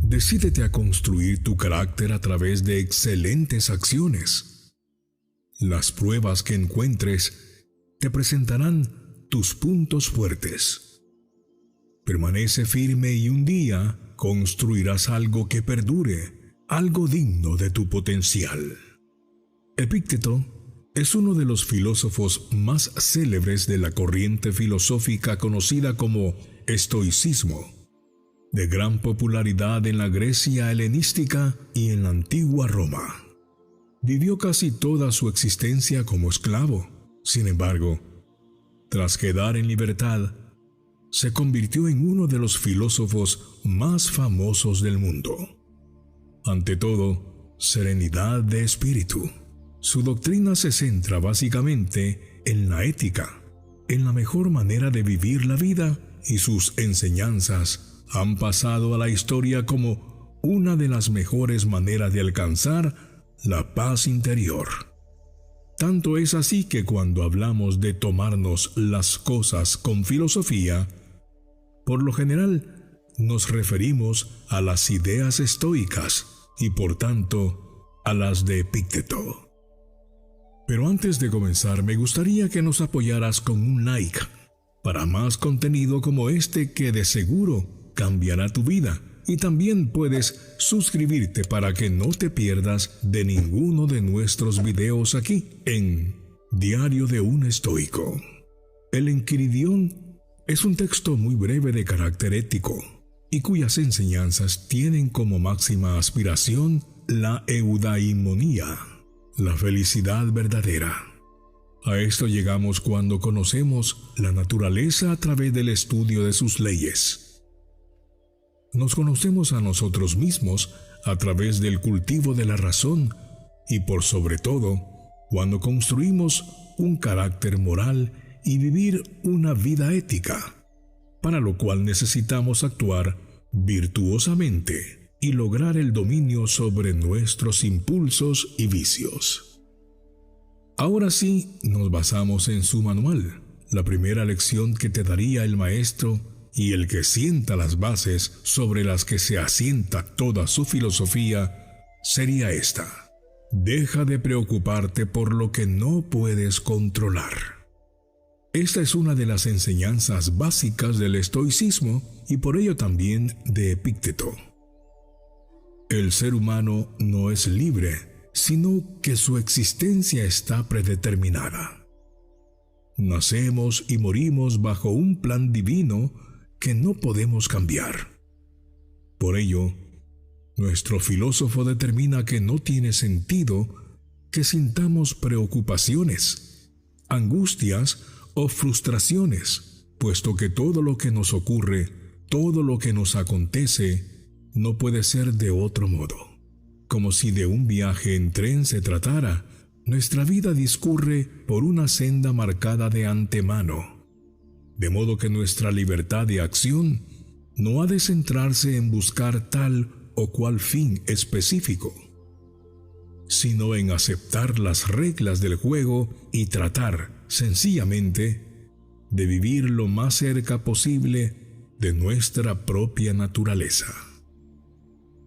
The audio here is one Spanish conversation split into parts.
Decídete a construir tu carácter a través de excelentes acciones. Las pruebas que encuentres te presentarán tus puntos fuertes. Permanece firme y un día construirás algo que perdure, algo digno de tu potencial. Epicteto es uno de los filósofos más célebres de la corriente filosófica conocida como estoicismo, de gran popularidad en la Grecia helenística y en la antigua Roma. Vivió casi toda su existencia como esclavo. Sin embargo, tras quedar en libertad, se convirtió en uno de los filósofos más famosos del mundo. Ante todo, serenidad de espíritu. Su doctrina se centra básicamente en la ética, en la mejor manera de vivir la vida, y sus enseñanzas han pasado a la historia como una de las mejores maneras de alcanzar la paz interior. Tanto es así que cuando hablamos de tomarnos las cosas con filosofía, por lo general nos referimos a las ideas estoicas y por tanto a las de Epicteto. Pero antes de comenzar, me gustaría que nos apoyaras con un like para más contenido como este que de seguro cambiará tu vida, y también puedes suscribirte para que no te pierdas de ninguno de nuestros videos aquí en Diario de un Estoico. El Enquiridión es un texto muy breve de carácter ético y cuyas enseñanzas tienen como máxima aspiración la eudaimonía, la felicidad verdadera. A esto llegamos cuando conocemos la naturaleza a través del estudio de sus leyes. Nos conocemos a nosotros mismos a través del cultivo de la razón y por sobre todo cuando construimos un carácter moral y vivir una vida ética, para lo cual necesitamos actuar virtuosamente y lograr el dominio sobre nuestros impulsos y vicios. Ahora sí, nos basamos en su manual, la primera lección que te daría el maestro y el que sienta las bases sobre las que se asienta toda su filosofía sería esta: deja de preocuparte por lo que no puedes controlar. Esta es una de las enseñanzas básicas del estoicismo y por ello también de Epicteto. El ser humano no es libre, sino que su existencia está predeterminada. Nacemos y morimos bajo un plan divino que no podemos cambiar. Por ello, nuestro filósofo determina que no tiene sentido que sintamos preocupaciones, angustias o frustraciones, puesto que todo lo que nos ocurre, todo lo que nos acontece, no puede ser de otro modo. Como si de un viaje en tren se tratara, nuestra vida discurre por una senda marcada de antemano, de modo que nuestra libertad de acción no ha de centrarse en buscar tal o cual fin específico, sino en aceptar las reglas del juego y tratar, sencillamente, de vivir lo más cerca posible de nuestra propia naturaleza.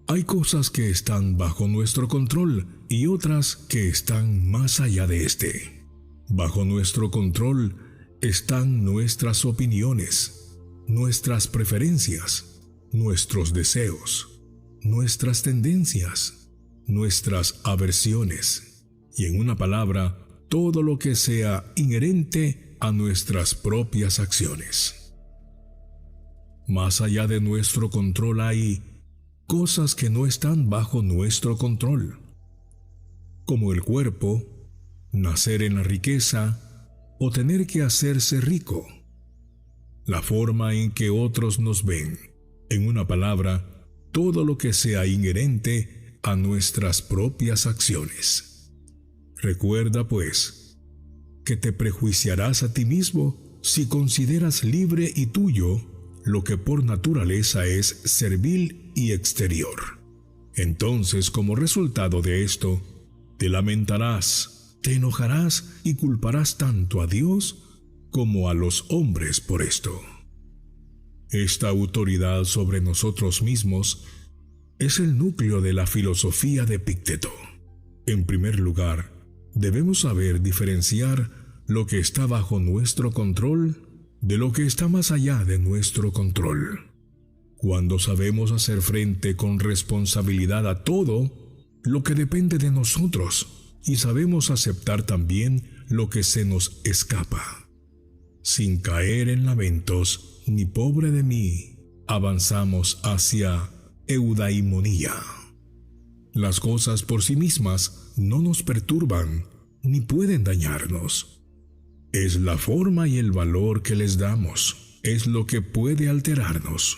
Hay cosas que están bajo nuestro control y otras que están más allá de este. Bajo nuestro control están nuestras opiniones, nuestras preferencias, nuestros deseos, nuestras tendencias, nuestras aversiones, y en una palabra, todo lo que sea inherente a nuestras propias acciones. Más allá de nuestro control hay cosas que no están bajo nuestro control, como el cuerpo, nacer en la riqueza o tener que hacerse rico, la forma en que otros nos ven, en una palabra, todo lo que sea inherente a nuestras propias acciones. Recuerda, pues, que te prejuiciarás a ti mismo si consideras libre y tuyo lo que por naturaleza es servil y exterior. Entonces, como resultado de esto, te lamentarás, te enojarás y culparás tanto a Dios como a los hombres por esto. Esta autoridad sobre nosotros mismos es el núcleo de la filosofía de Epicteto. En primer lugar, debemos saber diferenciar lo que está bajo nuestro control de lo que está más allá de nuestro control. Cuando sabemos hacer frente con responsabilidad a todo lo que depende de nosotros y sabemos aceptar también lo que se nos escapa, sin caer en lamentos ni pobre de mí, avanzamos hacia eudaimonía. Las cosas por sí mismas no nos perturban ni pueden dañarnos. Es la forma y el valor que les damos, es lo que puede alterarnos.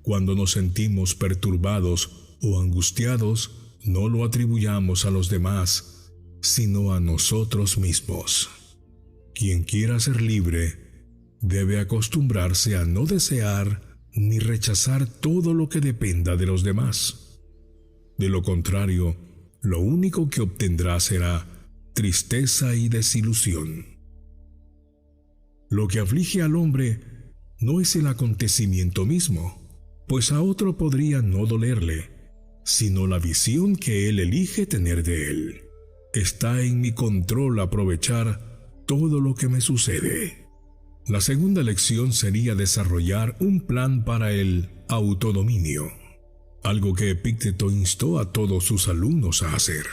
Cuando nos sentimos perturbados o angustiados, no lo atribuyamos a los demás, sino a nosotros mismos. Quien quiera ser libre debe acostumbrarse a no desear ni rechazar todo lo que dependa de los demás. De lo contrario, lo único que obtendrá será tristeza y desilusión. Lo que aflige al hombre no es el acontecimiento mismo, pues a otro podría no dolerle, sino la visión que él elige tener de él. Está en mi control aprovechar todo lo que me sucede. La segunda lección sería desarrollar un plan para el autodominio, algo que Epicteto instó a todos sus alumnos a hacer.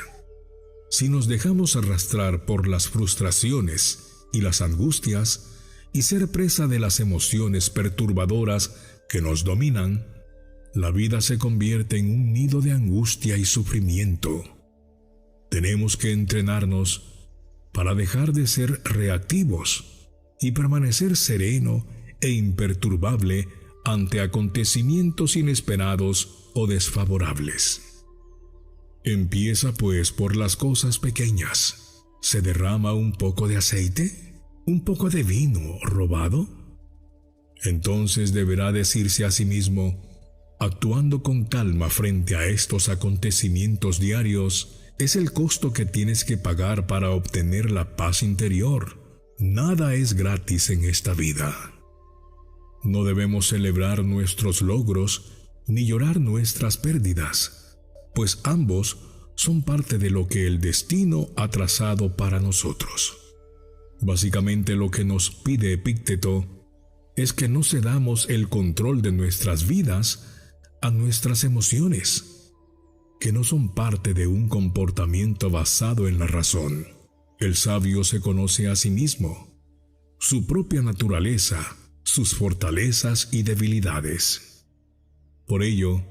Si nos dejamos arrastrar por las frustraciones y las angustias y ser presa de las emociones perturbadoras que nos dominan, la vida se convierte en un nido de angustia y sufrimiento. Tenemos que entrenarnos para dejar de ser reactivos y permanecer sereno e imperturbable ante acontecimientos inesperados o desfavorables. Empieza pues por las cosas pequeñas. ¿Se derrama un poco de aceite? ¿Un poco de vino robado? Entonces deberá decirse a sí mismo, actuando con calma frente a estos acontecimientos diarios, es el costo que tienes que pagar para obtener la paz interior. Nada es gratis en esta vida. No debemos celebrar nuestros logros ni llorar nuestras pérdidas, pues ambos son parte de lo que el destino ha trazado para nosotros. Básicamente lo que nos pide Epicteto es que no cedamos el control de nuestras vidas a nuestras emociones, que no son parte de un comportamiento basado en la razón. El sabio se conoce a sí mismo, su propia naturaleza, sus fortalezas y debilidades. Por ello,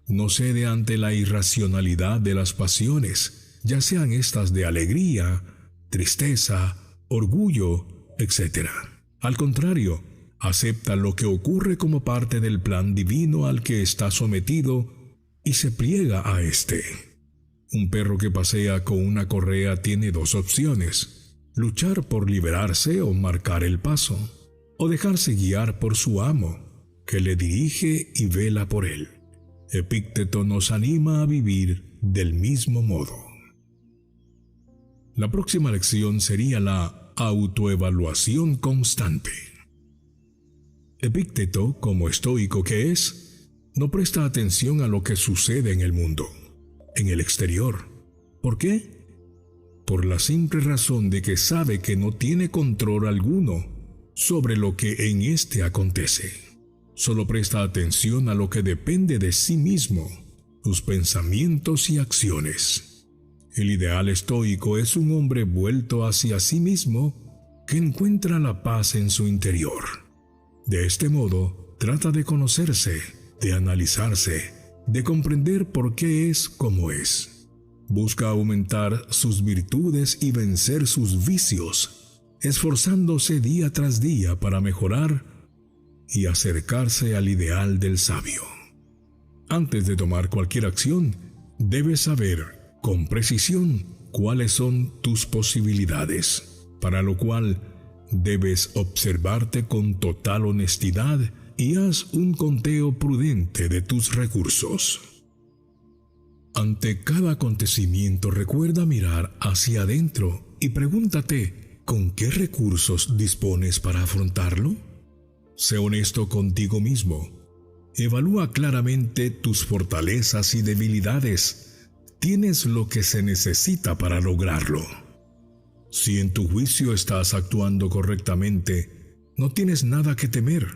no cede ante la irracionalidad de las pasiones, ya sean estas de alegría, tristeza, orgullo, etc. Al contrario, acepta lo que ocurre como parte del plan divino al que está sometido y se pliega a éste. Un perro que pasea con una correa tiene dos opciones: luchar por liberarse o marcar el paso, o dejarse guiar por su amo, que le dirige y vela por él. Epicteto nos anima a vivir del mismo modo. La próxima lección sería la autoevaluación constante. Epicteto, como estoico que es, no presta atención a lo que sucede en el mundo, en el exterior. ¿Por qué? Por la simple razón de que sabe que no tiene control alguno sobre lo que en éste acontece. Solo presta atención a lo que depende de sí mismo, sus pensamientos y acciones. El ideal estoico es un hombre vuelto hacia sí mismo que encuentra la paz en su interior. De este modo, trata de conocerse, de analizarse, de comprender por qué es como es. Busca aumentar sus virtudes y vencer sus vicios, esforzándose día tras día para mejorar y acercarse al ideal del sabio. Antes de tomar cualquier acción, debes saber con precisión cuáles son tus posibilidades, para lo cual debes observarte con total honestidad y haz un conteo prudente de tus recursos. Ante cada acontecimiento recuerda mirar hacia adentro y pregúntate ¿con qué recursos dispones para afrontarlo? Sé honesto contigo mismo. Evalúa claramente tus fortalezas y debilidades. Tienes lo que se necesita para lograrlo. Si en tu juicio estás actuando correctamente, no tienes nada que temer.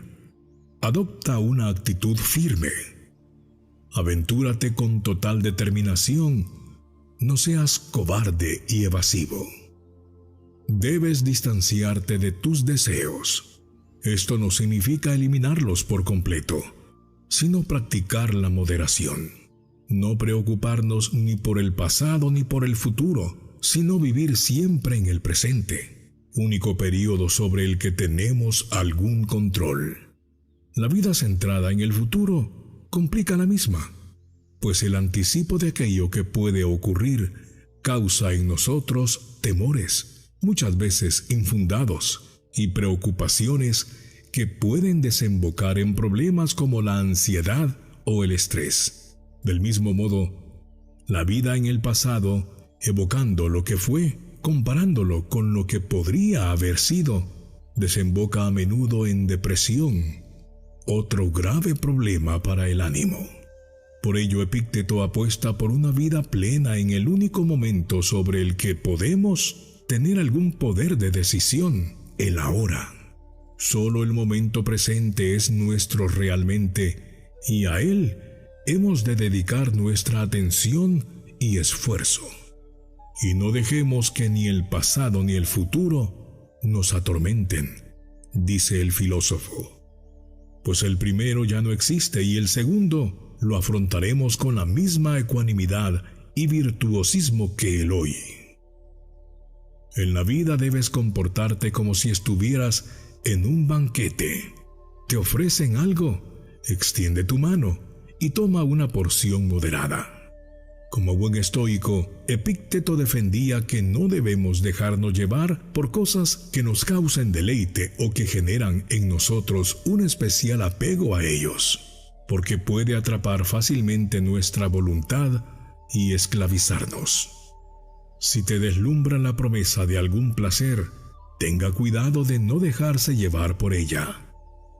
Adopta una actitud firme. Aventúrate con total determinación. No seas cobarde y evasivo. Debes distanciarte de tus deseos. Esto no significa eliminarlos por completo, sino practicar la moderación. No preocuparnos ni por el pasado ni por el futuro, sino vivir siempre en el presente, único periodo sobre el que tenemos algún control. La vida centrada en el futuro complica la misma, pues el anticipo de aquello que puede ocurrir causa en nosotros temores, muchas veces infundados, y preocupaciones que pueden desembocar en problemas como la ansiedad o el estrés. Del mismo modo, la vida en el pasado, evocando lo que fue, comparándolo con lo que podría haber sido, desemboca a menudo en depresión, otro grave problema para el ánimo. Por ello, Epícteto apuesta por una vida plena en el único momento sobre el que podemos tener algún poder de decisión, el ahora. Solo el momento presente es nuestro realmente, y a él hemos de dedicar nuestra atención y esfuerzo. Y no dejemos que ni el pasado ni el futuro nos atormenten, dice el filósofo. Pues el primero ya no existe y el segundo lo afrontaremos con la misma ecuanimidad y virtuosismo que el hoy. En la vida debes comportarte como si estuvieras en un banquete. Te ofrecen algo, extiende tu mano y toma una porción moderada. Como buen estoico, Epícteto defendía que no debemos dejarnos llevar por cosas que nos causen deleite o que generan en nosotros un especial apego a ellos, porque puede atrapar fácilmente nuestra voluntad y esclavizarnos. Si te deslumbra la promesa de algún placer, tenga cuidado de no dejarse llevar por ella.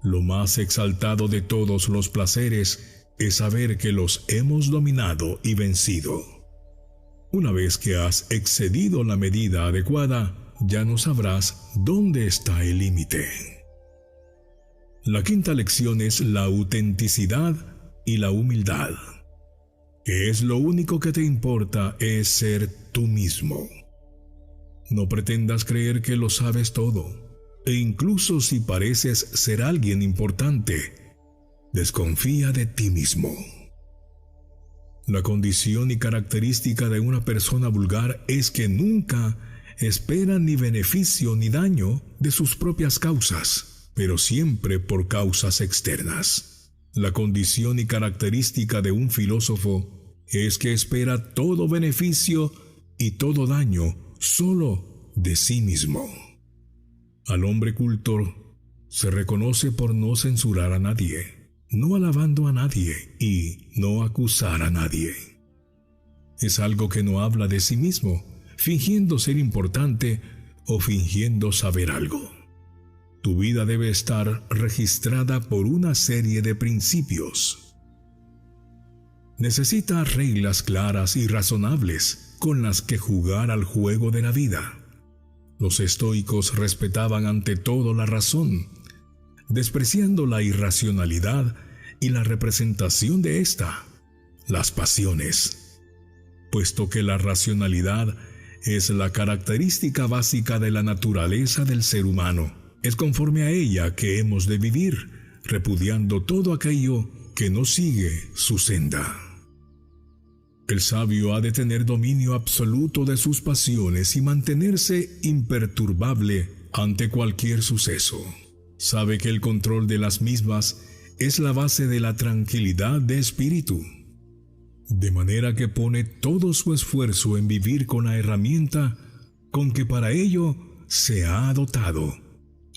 Lo más exaltado de todos los placeres es saber que los hemos dominado y vencido. Una vez que has excedido la medida adecuada, ya no sabrás dónde está el límite. La quinta lección es la autenticidad y la humildad. Que es lo único que te importa es ser tú mismo. No pretendas creer que lo sabes todo, e incluso si pareces ser alguien importante, desconfía de ti mismo. La condición y característica de una persona vulgar es que nunca espera ni beneficio ni daño de sus propias causas, pero siempre por causas externas. La condición y característica de un filósofo es que espera todo beneficio y todo daño solo de sí mismo. Al hombre culto se reconoce por no censurar a nadie, no alabando a nadie y no acusar a nadie. Es algo que no habla de sí mismo, fingiendo ser importante o fingiendo saber algo. Tu vida debe estar registrada por una serie de principios. Necesitas reglas claras y razonables con las que jugar al juego de la vida. Los estoicos respetaban ante todo la razón, despreciando la irracionalidad y la representación de ésta, las pasiones, puesto que la racionalidad es la característica básica de la naturaleza del ser humano. Es conforme a ella que hemos de vivir, repudiando todo aquello que no sigue su senda. El sabio ha de tener dominio absoluto de sus pasiones y mantenerse imperturbable ante cualquier suceso. Sabe que el control de las mismas es la base de la tranquilidad de espíritu, de manera que pone todo su esfuerzo en vivir con la herramienta con que para ello se ha dotado,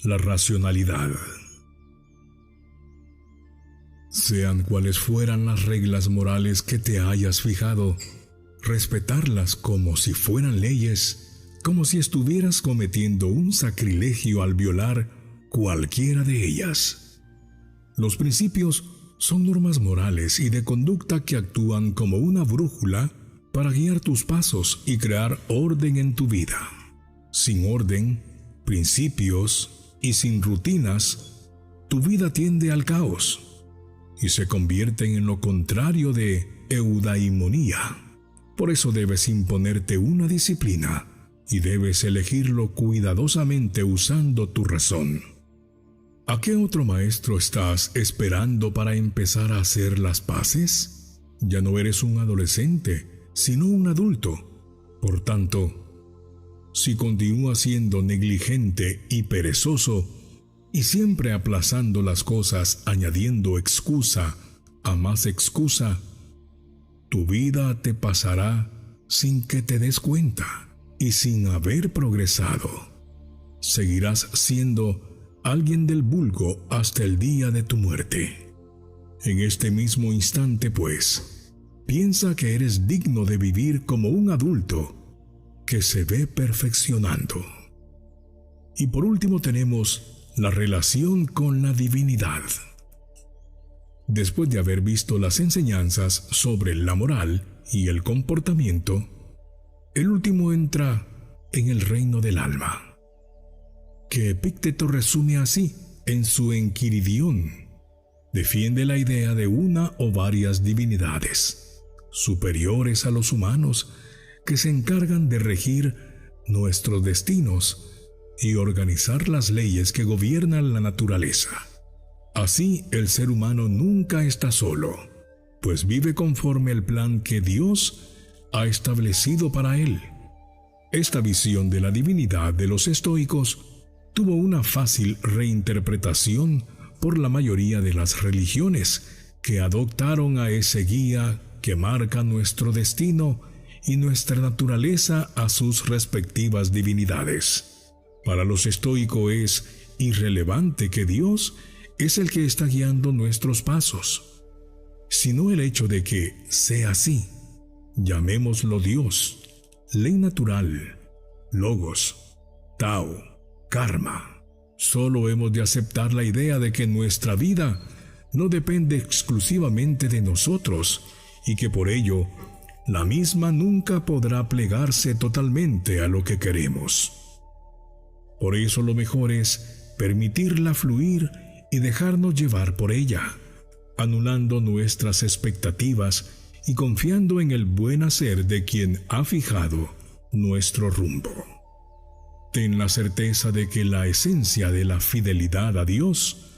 la racionalidad. Sean cuales fueran las reglas morales que te hayas fijado, respetarlas como si fueran leyes, como si estuvieras cometiendo un sacrilegio al violar cualquiera de ellas. Los principios Son normas morales y de conducta que actúan como una brújula para guiar tus pasos y crear orden en tu vida. Sin orden, principios y sin rutinas, tu vida tiende al caos y se convierte en lo contrario de eudaimonía. Por eso debes imponerte una disciplina y debes elegirlo cuidadosamente usando tu razón. ¿A qué otro maestro estás esperando para empezar a hacer las paces? Ya no eres un adolescente, sino un adulto. Por tanto, si continúas siendo negligente y perezoso y siempre aplazando las cosas, añadiendo excusa a más excusa, tu vida te pasará sin que te des cuenta y sin haber progresado. Seguirás siendo alguien del vulgo hasta el día de tu muerte. En este mismo instante, pues, piensa que eres digno de vivir como un adulto que se ve perfeccionando. Y por último tenemos la relación con la divinidad. Después de haber visto las enseñanzas sobre la moral y el comportamiento, el último entra en el reino del alma, que Epicteto resume así en su Enquiridión. Defiende la idea de una o varias divinidades superiores a los humanos que se encargan de regir nuestros destinos y organizar las leyes que gobiernan la naturaleza. Así, el ser humano nunca está solo, pues vive conforme al plan que Dios ha establecido para él. Esta visión de la divinidad de los estoicos tuvo una fácil reinterpretación por la mayoría de las religiones que adoptaron a ese guía que marca nuestro destino y nuestra naturaleza a sus respectivas divinidades. Para los estoicos es irrelevante que Dios es el que está guiando nuestros pasos, sino el hecho de que sea así. Llamémoslo Dios, ley natural, logos, Tao, karma. Solo hemos de aceptar la idea de que nuestra vida no depende exclusivamente de nosotros y que por ello la misma nunca podrá plegarse totalmente a lo que queremos. Por eso lo mejor es permitirla fluir y dejarnos llevar por ella, anulando nuestras expectativas y confiando en el buen hacer de quien ha fijado nuestro rumbo. Ten la certeza de que la esencia de la fidelidad a Dios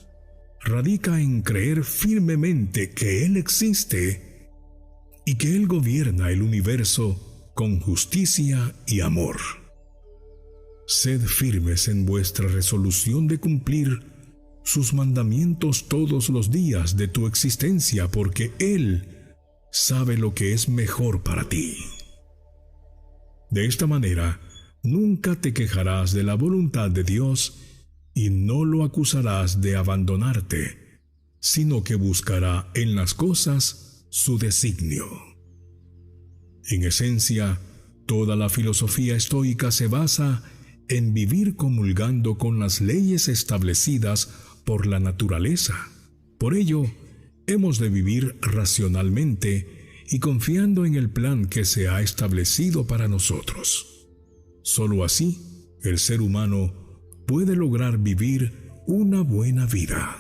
radica en creer firmemente que Él existe y que Él gobierna el universo con justicia y amor. Sed firmes en vuestra resolución de cumplir sus mandamientos todos los días de tu existencia, porque Él sabe lo que es mejor para ti. De esta manera, nunca te quejarás de la voluntad de Dios y no lo acusarás de abandonarte, sino que buscará en las cosas su designio. En esencia, toda la filosofía estoica se basa en vivir comulgando con las leyes establecidas por la naturaleza. Por ello, hemos de vivir racionalmente y confiando en el plan que se ha establecido para nosotros. Solo así, el ser humano puede lograr vivir una buena vida.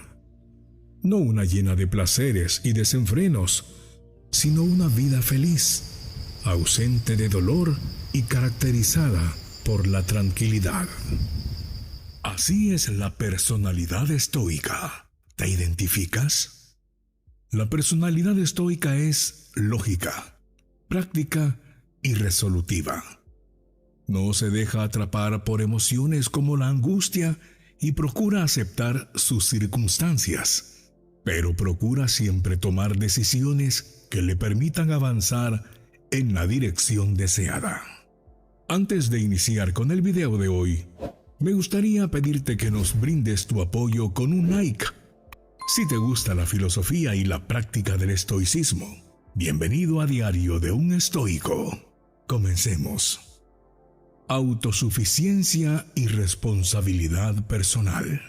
No una llena de placeres y desenfrenos, sino una vida feliz, ausente de dolor y caracterizada por la tranquilidad. Así es la personalidad estoica. ¿Te identificas? La personalidad estoica es lógica, práctica y resolutiva. No se deja atrapar por emociones como la angustia y procura aceptar sus circunstancias, pero procura siempre tomar decisiones que le permitan avanzar en la dirección deseada. Antes de iniciar con el video de hoy, me gustaría pedirte que nos brindes tu apoyo con un like. Si te gusta la filosofía y la práctica del estoicismo, bienvenido a Diario de un Estoico. Comencemos. Autosuficiencia y responsabilidad personal.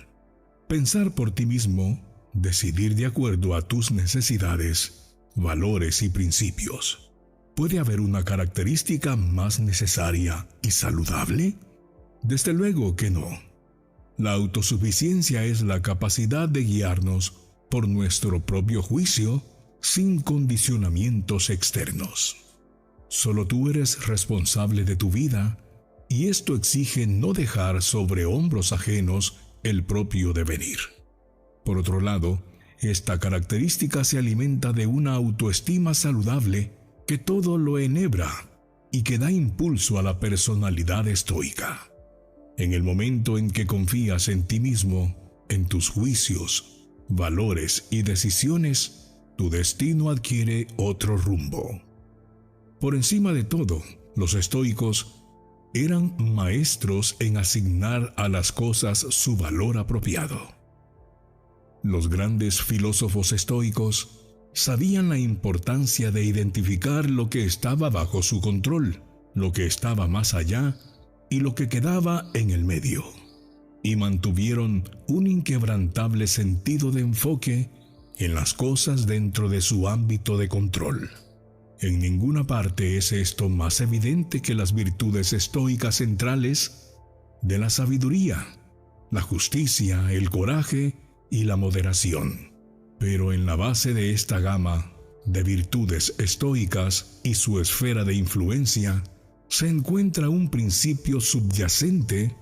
Pensar por ti mismo decidir de acuerdo a tus necesidades, valores y principios. ¿Puede haber una característica más necesaria y saludable? Desde luego que no. La autosuficiencia es la capacidad de guiarnos por nuestro propio juicio sin condicionamientos externos. Solo tú eres responsable de tu vida y esto exige no dejar sobre hombros ajenos el propio devenir. Por otro lado, esta característica se alimenta de una autoestima saludable que todo lo enhebra y que da impulso a la personalidad estoica. En el momento en que confías en ti mismo, en tus juicios, valores y decisiones, tu destino adquiere otro rumbo. Por encima de todo, los estoicos eran maestros en asignar a las cosas su valor apropiado. Los grandes filósofos estoicos sabían la importancia de identificar lo que estaba bajo su control, lo que estaba más allá y lo que quedaba en el medio, y mantuvieron un inquebrantable sentido de enfoque en las cosas dentro de su ámbito de control. En ninguna parte es esto más evidente que las virtudes estoicas centrales de la sabiduría, la justicia, el coraje y la moderación. Pero en la base de esta gama de virtudes estoicas y su esfera de influencia, se encuentra un principio subyacente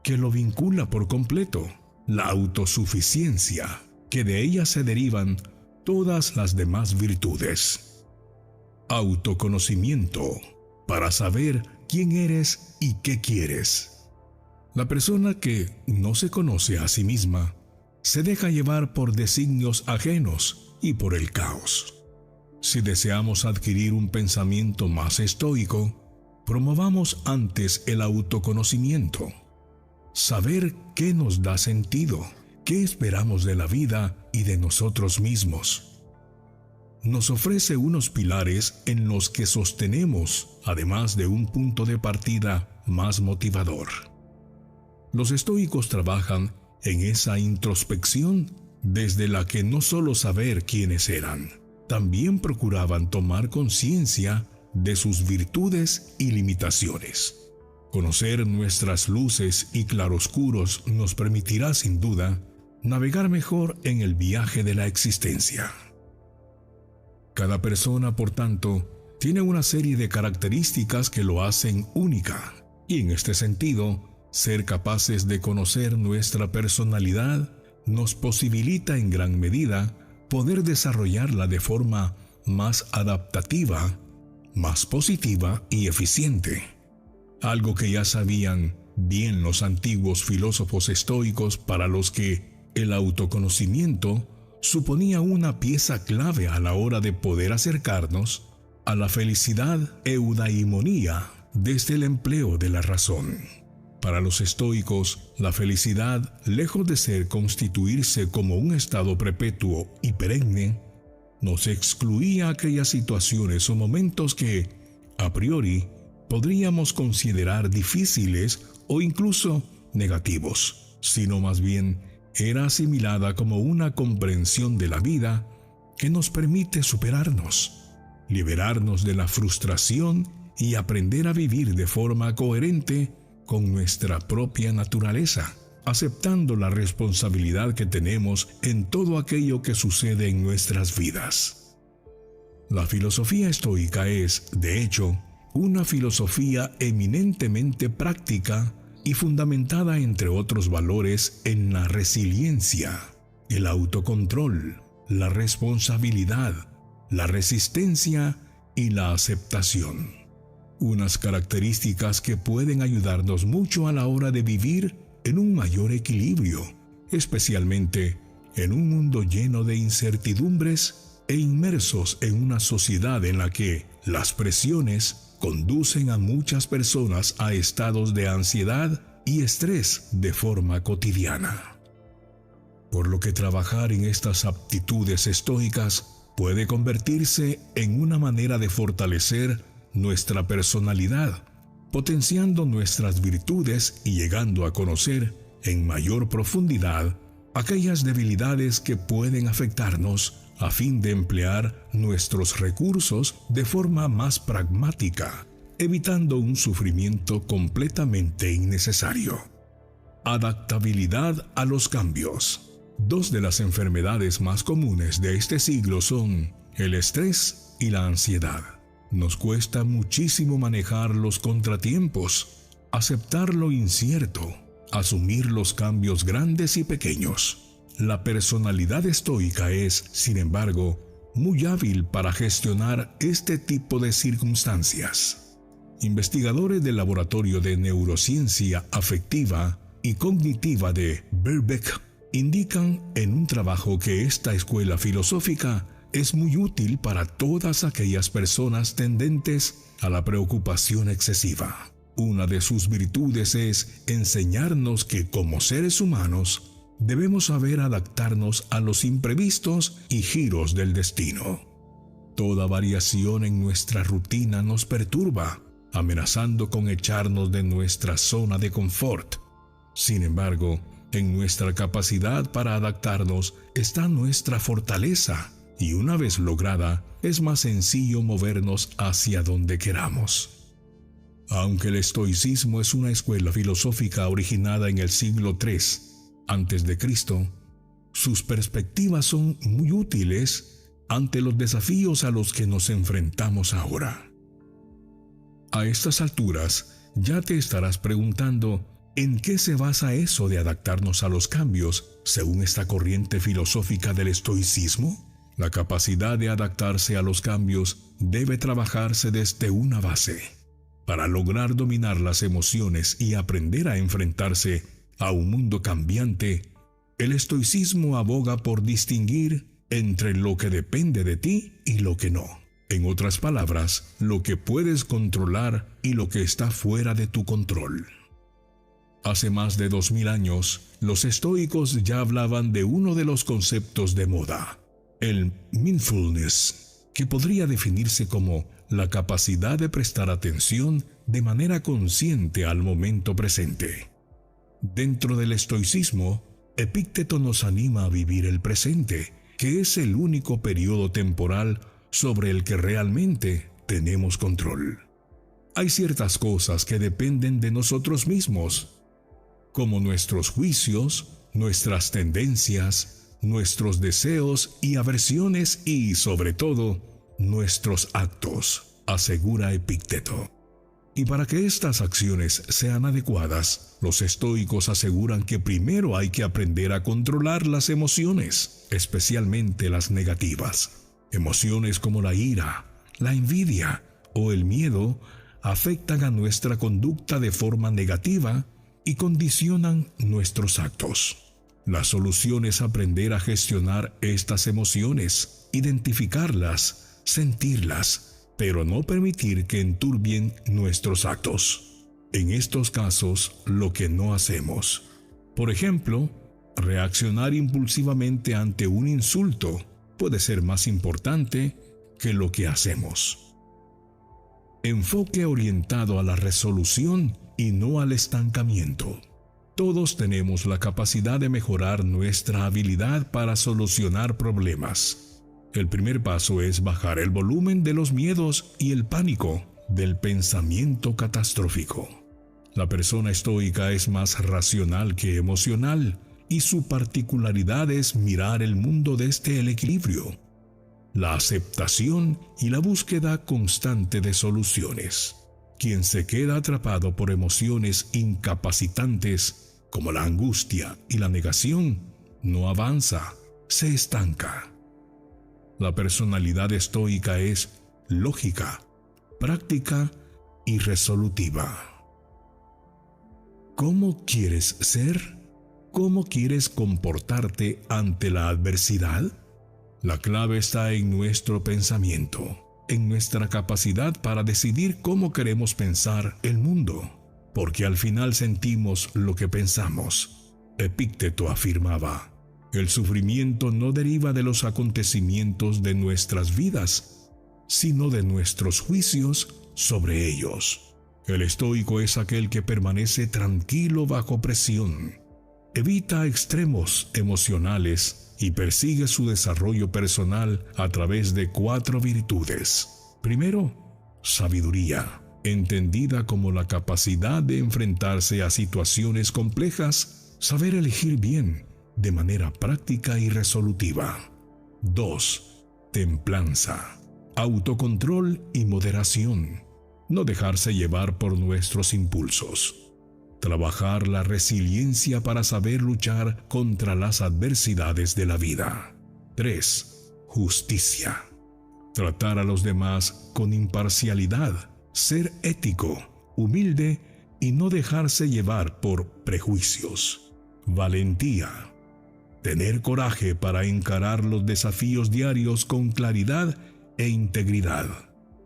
que lo vincula por completo, la autosuficiencia, que de ella se derivan todas las demás virtudes. Autoconocimiento, para saber quién eres y qué quieres. La persona que no se conoce a sí misma se deja llevar por designios ajenos y por el caos. Si deseamos adquirir un pensamiento más estoico, promovamos antes el autoconocimiento. Saber qué nos da sentido, qué esperamos de la vida y de nosotros mismos. Nos ofrece unos pilares en los que sostenemos, además de un punto de partida más motivador. Los estoicos trabajan en esa introspección desde la que no solo saber quiénes eran, también procuraban tomar conciencia de sus virtudes y limitaciones. Conocer nuestras luces y claroscuros nos permitirá sin duda navegar mejor en el viaje de la existencia. Cada persona, por tanto, tiene una serie de características que lo hacen única, y en este sentido, ser capaces de conocer nuestra personalidad nos posibilita en gran medida poder desarrollarla de forma más adaptativa, más positiva y eficiente. Algo que ya sabían bien los antiguos filósofos estoicos, para los que el autoconocimiento suponía una pieza clave a la hora de poder acercarnos a la felicidad eudaimonía desde el empleo de la razón. Para los estoicos, la felicidad, lejos de ser constituirse como un estado perpetuo y perenne, nos excluía aquellas situaciones o momentos que, a priori, podríamos considerar difíciles o incluso negativos, sino más bien era asimilada como una comprensión de la vida que nos permite superarnos, liberarnos de la frustración y aprender a vivir de forma coherente con nuestra propia naturaleza, aceptando la responsabilidad que tenemos en todo aquello que sucede en nuestras vidas. La filosofía estoica es, de hecho, una filosofía eminentemente práctica y fundamentada, entre otros valores, en la resiliencia, el autocontrol, la responsabilidad, la resistencia y la aceptación. Unas características que pueden ayudarnos mucho a la hora de vivir en un mayor equilibrio, especialmente en un mundo lleno de incertidumbres e inmersos en una sociedad en la que las presiones conducen a muchas personas a estados de ansiedad y estrés de forma cotidiana. Por lo que trabajar en estas aptitudes estoicas puede convertirse en una manera de fortalecer nuestra personalidad, potenciando nuestras virtudes y llegando a conocer en mayor profundidad aquellas debilidades que pueden afectarnos a fin de emplear nuestros recursos de forma más pragmática, evitando un sufrimiento completamente innecesario. Adaptabilidad a los cambios. Dos de las enfermedades más comunes de este siglo son el estrés y la ansiedad. Nos cuesta muchísimo manejar los contratiempos, aceptar lo incierto, asumir los cambios grandes y pequeños. La personalidad estoica es, sin embargo, muy hábil para gestionar este tipo de circunstancias. Investigadores del Laboratorio de Neurociencia Afectiva y Cognitiva de Birkbeck indican en un trabajo que esta escuela filosófica es muy útil para todas aquellas personas tendentes a la preocupación excesiva. Una de sus virtudes es enseñarnos que como seres humanos debemos saber adaptarnos a los imprevistos y giros del destino. Toda variación en nuestra rutina nos perturba, amenazando con echarnos de nuestra zona de confort. Sin embargo, en nuestra capacidad para adaptarnos está nuestra fortaleza, y una vez lograda, es más sencillo movernos hacia donde queramos. Aunque el estoicismo es una escuela filosófica originada en el siglo III a.C., sus perspectivas son muy útiles ante los desafíos a los que nos enfrentamos ahora. A estas alturas, ya te estarás preguntando ¿en qué se basa eso de adaptarnos a los cambios según esta corriente filosófica del estoicismo? La capacidad de adaptarse a los cambios debe trabajarse desde una base. Para lograr dominar las emociones y aprender a enfrentarse a un mundo cambiante, el estoicismo aboga por distinguir entre lo que depende de ti y lo que no. En otras palabras, lo que puedes controlar y lo que está fuera de tu control. Hace más de 2000 años, los estoicos ya hablaban de uno de los conceptos de moda, el mindfulness, que podría definirse como la capacidad de prestar atención de manera consciente al momento presente. Dentro del estoicismo, Epícteto nos anima a vivir el presente, que es el único periodo temporal sobre el que realmente tenemos control. Hay ciertas cosas que dependen de nosotros mismos, como nuestros juicios, nuestras tendencias, nuestros deseos y aversiones y, sobre todo, nuestros actos, asegura Epícteto. Y para que estas acciones sean adecuadas, los estoicos aseguran que primero hay que aprender a controlar las emociones, especialmente las negativas. Emociones como la ira, la envidia o el miedo afectan a nuestra conducta de forma negativa y condicionan nuestros actos. La solución es aprender a gestionar estas emociones, identificarlas, sentirlas, pero no permitir que enturbien nuestros actos. En estos casos, lo que no hacemos. Por ejemplo, reaccionar impulsivamente ante un insulto puede ser más importante que lo que hacemos. Enfoque orientado a la resolución y no al estancamiento. Todos tenemos la capacidad de mejorar nuestra habilidad para solucionar problemas. El primer paso es bajar el volumen de los miedos y el pánico del pensamiento catastrófico. La persona estoica es más racional que emocional y su particularidad es mirar el mundo desde el equilibrio, la aceptación y la búsqueda constante de soluciones. Quien se queda atrapado por emociones incapacitantes como la angustia y la negación, no avanza, se estanca. La personalidad estoica es lógica, práctica y resolutiva. ¿Cómo quieres ser? ¿Cómo quieres comportarte ante la adversidad? La clave está en nuestro pensamiento, en nuestra capacidad para decidir cómo queremos pensar el mundo, porque al final sentimos lo que pensamos. Epícteto afirmaba: el sufrimiento no deriva de los acontecimientos de nuestras vidas, sino de nuestros juicios sobre ellos. El estoico es aquel que permanece tranquilo bajo presión, Evita extremos emocionales y persigue su desarrollo personal a través de 4 virtudes. Primero, sabiduría, entendida como la capacidad de enfrentarse a situaciones complejas, saber elegir bien, de manera práctica y resolutiva. 2. Templanza, autocontrol y moderación, no dejarse llevar por nuestros impulsos. Trabajar la resiliencia para saber luchar contra las adversidades de la vida. 3. Justicia. Tratar a los demás con imparcialidad, ser ético, humilde y no dejarse llevar por prejuicios. Valentía. Tener coraje para encarar los desafíos diarios con claridad e integridad.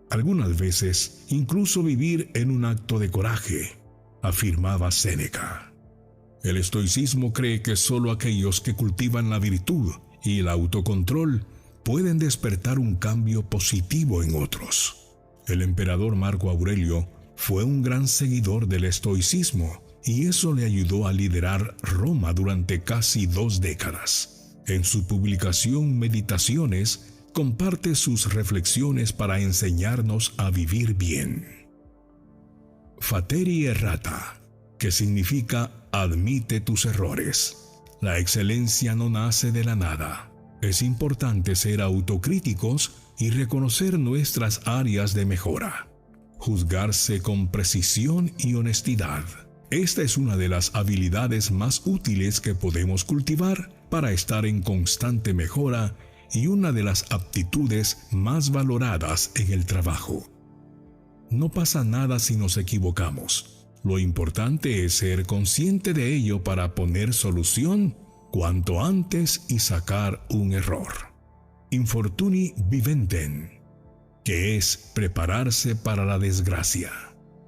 Algunas veces, incluso vivir en un acto de coraje, afirmaba Séneca. El estoicismo cree que solo aquellos que cultivan la virtud y el autocontrol pueden despertar un cambio positivo en otros. El emperador Marco Aurelio fue un gran seguidor del estoicismo y eso le ayudó a liderar Roma durante casi 2 décadas. En su publicación Meditaciones, comparte sus reflexiones para enseñarnos a vivir bien. Fateri errata, que significa admite tus errores. La excelencia no nace de la nada. Es importante ser autocríticos y reconocer nuestras áreas de mejora. Juzgarse con precisión y honestidad. Esta es una de las habilidades más útiles que podemos cultivar para estar en constante mejora y una de las aptitudes más valoradas en el trabajo. No pasa nada si nos equivocamos. Lo importante es ser consciente de ello para poner solución cuanto antes y sacar un error. Infortuni viventem, que es prepararse para la desgracia.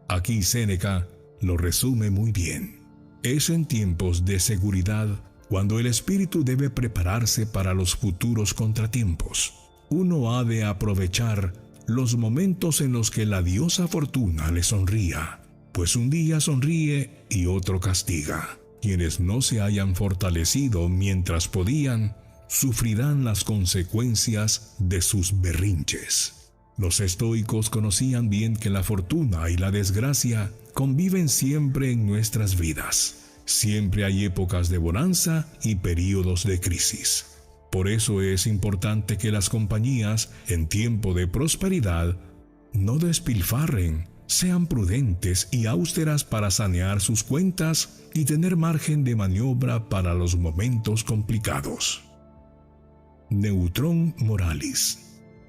Aquí Séneca lo resume muy bien. Es en tiempos de seguridad cuando el espíritu debe prepararse para los futuros contratiempos. Uno ha de aprovechar los momentos en los que la diosa fortuna le sonría, pues un día sonríe y otro castiga. Quienes no se hayan fortalecido mientras podían, sufrirán las consecuencias de sus berrinches. Los estoicos conocían bien que la fortuna y la desgracia conviven siempre en nuestras vidas. Siempre hay épocas de bonanza y períodos de crisis. Por eso es importante que las compañías, en tiempo de prosperidad, no despilfarren, sean prudentes y austeras para sanear sus cuentas y tener margen de maniobra para los momentos complicados. Neutron moralis,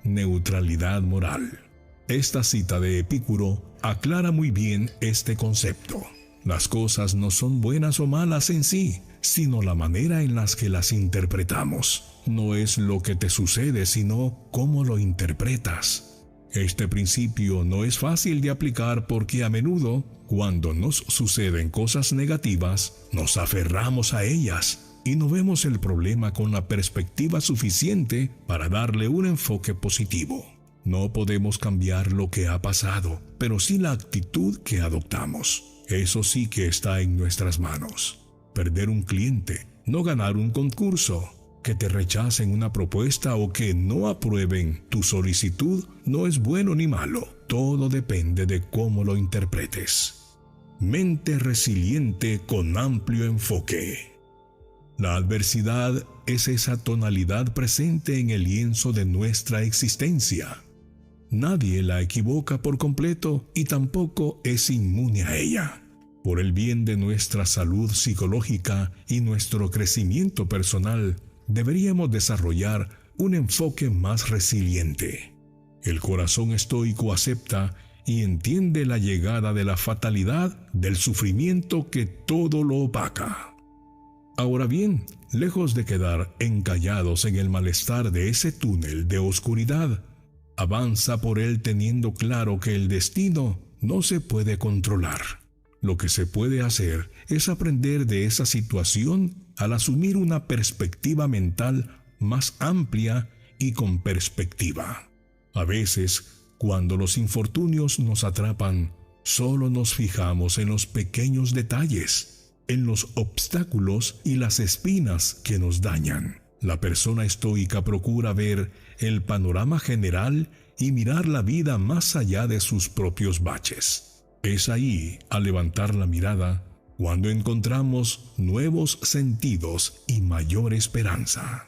neutralidad moral. Esta cita de Epicuro aclara muy bien este concepto. Las cosas no son buenas o malas en sí, sino la manera en las que las interpretamos. No es lo que te sucede, sino cómo lo interpretas. Este principio no es fácil de aplicar porque a menudo, cuando nos suceden cosas negativas, nos aferramos a ellas y no vemos el problema con la perspectiva suficiente para darle un enfoque positivo. No podemos cambiar lo que ha pasado, pero sí la actitud que adoptamos. Eso sí que está en nuestras manos. Perder un cliente, no ganar un concurso, que te rechacen una propuesta o que no aprueben tu solicitud no es bueno ni malo. Todo depende de cómo lo interpretes. Mente resiliente con amplio enfoque. La adversidad es esa tonalidad presente en el lienzo de nuestra existencia. Nadie la equivoca por completo y tampoco es inmune a ella. Por el bien de nuestra salud psicológica y nuestro crecimiento personal, deberíamos desarrollar un enfoque más resiliente. El corazón estoico acepta y entiende la llegada de la fatalidad del sufrimiento que todo lo opaca. Ahora bien, lejos de quedar encallados en el malestar de ese túnel de oscuridad, avanza por él teniendo claro que el destino no se puede controlar. Lo que se puede hacer es aprender de esa situación al asumir una perspectiva mental más amplia y con perspectiva. A veces, cuando los infortunios nos atrapan, solo nos fijamos en los pequeños detalles. en los obstáculos y las espinas que nos dañan. La persona estoica procura ver el panorama general y mirar la vida más allá de sus propios baches. Es ahí, al levantar la mirada, cuando encontramos nuevos sentidos y mayor esperanza.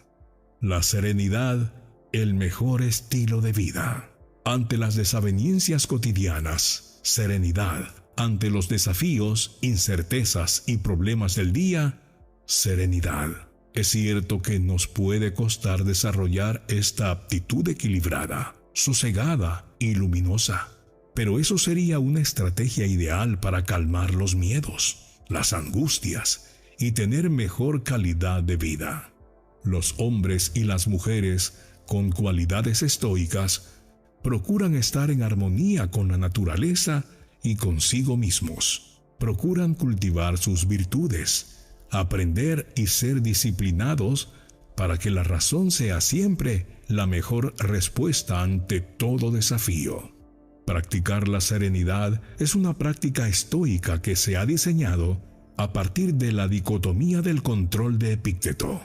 La serenidad, el mejor estilo de vida. Ante las desavenencias cotidianas, serenidad. Ante los desafíos, incertezas y problemas del día, serenidad. Es cierto que nos puede costar desarrollar esta aptitud equilibrada, sosegada y luminosa, pero eso sería una estrategia ideal para calmar los miedos, las angustias y tener mejor calidad de vida. Los hombres y las mujeres con cualidades estoicas procuran estar en armonía con la naturaleza y consigo mismos. Procuran cultivar sus virtudes, aprender y ser disciplinados para que la razón sea siempre la mejor respuesta ante todo desafío. Practicar la serenidad es una práctica estoica que se ha diseñado a partir de la dicotomía del control de Epicteto,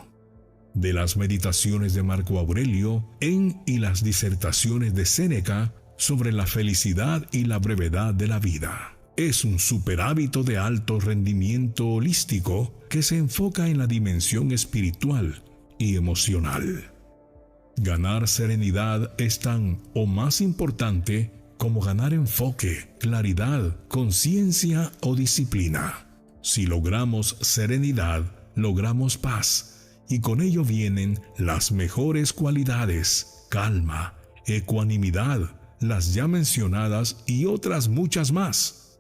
de las meditaciones de Marco Aurelio y las disertaciones de Séneca sobre la felicidad y la brevedad de la vida. Es un superhábito de alto rendimiento holístico que se enfoca en la dimensión espiritual y emocional. Ganar serenidad es tan o más importante como ganar enfoque, claridad, conciencia o disciplina. Si logramos serenidad, logramos paz, y con ello vienen las mejores cualidades: calma, ecuanimidad, las ya mencionadas y otras muchas más.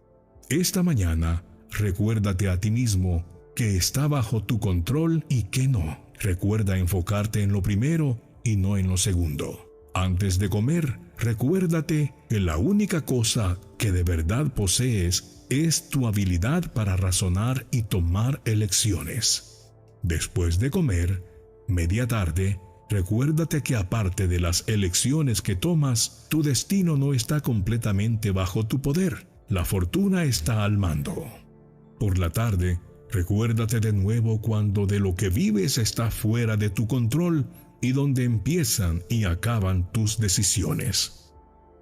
Esta mañana, recuérdate a ti mismo que está bajo tu control y que no. Recuerda enfocarte en lo primero y no en lo segundo. Antes de comer, recuérdate que la única cosa que de verdad posees es tu habilidad para razonar y tomar elecciones. Después de comer, media tarde, recuérdate que aparte de las elecciones que tomas, tu destino no está completamente bajo tu poder. La fortuna está al mando. Por la tarde, recuérdate de nuevo cuando de lo que vives está fuera de tu control y donde empiezan y acaban tus decisiones.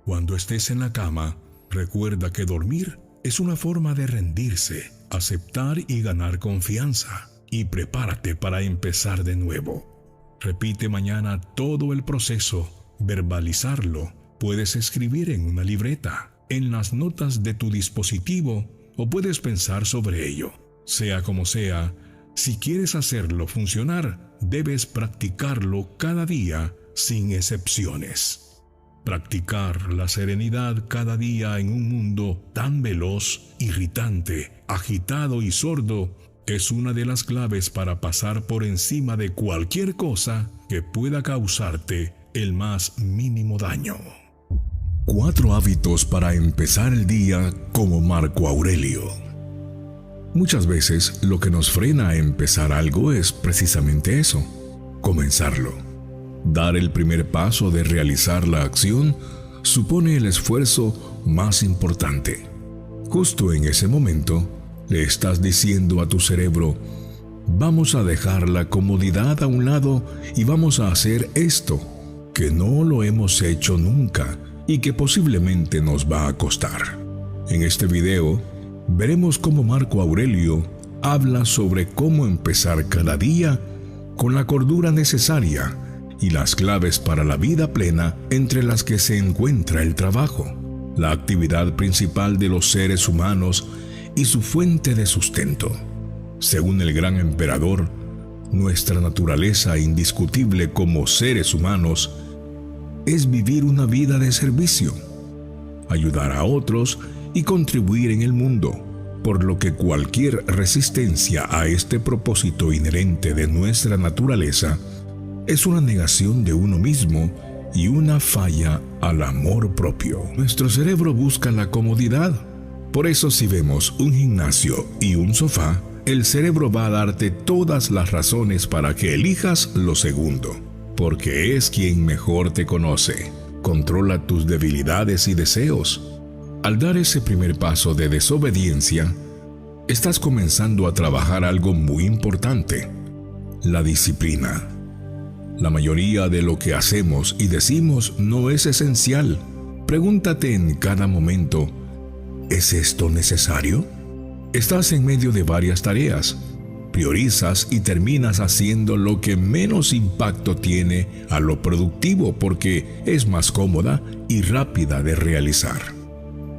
Cuando estés en la cama, recuerda que dormir es una forma de rendirse, aceptar y ganar confianza, y prepárate para empezar de nuevo. Repite mañana todo el proceso, verbalizarlo. Puedes escribir en una libreta, en las notas de tu dispositivo, o puedes pensar sobre ello. Sea como sea, si quieres hacerlo funcionar, debes practicarlo cada día sin excepciones. Practicar la serenidad cada día en un mundo tan veloz, irritante, agitado y sordo es una de las claves para pasar por encima de cualquier cosa que pueda causarte el más mínimo daño. 4 hábitos para empezar el día como Marco Aurelio. Muchas veces lo que nos frena a empezar algo es precisamente eso: comenzarlo. Dar el primer paso de realizar la acción supone el esfuerzo más importante. Justo en ese momento, le estás diciendo a tu cerebro: vamos a dejar la comodidad a un lado y vamos a hacer esto, que no lo hemos hecho nunca y que posiblemente nos va a costar. En este video, veremos cómo Marco Aurelio habla sobre cómo empezar cada día con la cordura necesaria y las claves para la vida plena, entre las que se encuentra el trabajo, la actividad principal de los seres humanos y su fuente de sustento. Según el gran emperador, nuestra naturaleza indiscutible como seres humanos es vivir una vida de servicio, ayudar a otros y contribuir en el mundo, por lo que cualquier resistencia a este propósito inherente de nuestra naturaleza es una negación de uno mismo y una falla al amor propio. Nuestro cerebro busca la comodidad. Por eso, si vemos un gimnasio y un sofá, el cerebro va a darte todas las razones para que elijas lo segundo, porque es quien mejor te conoce, controla tus debilidades y deseos. Al dar ese primer paso de desobediencia, Estás comenzando a trabajar algo muy importante: la disciplina. La mayoría de lo que hacemos y decimos no es esencial. Pregúntate en cada momento: ¿es esto necesario? Estás en medio de varias tareas. Priorizas y terminas haciendo lo que menos impacto tiene a lo productivo porque es más cómoda y rápida de realizar.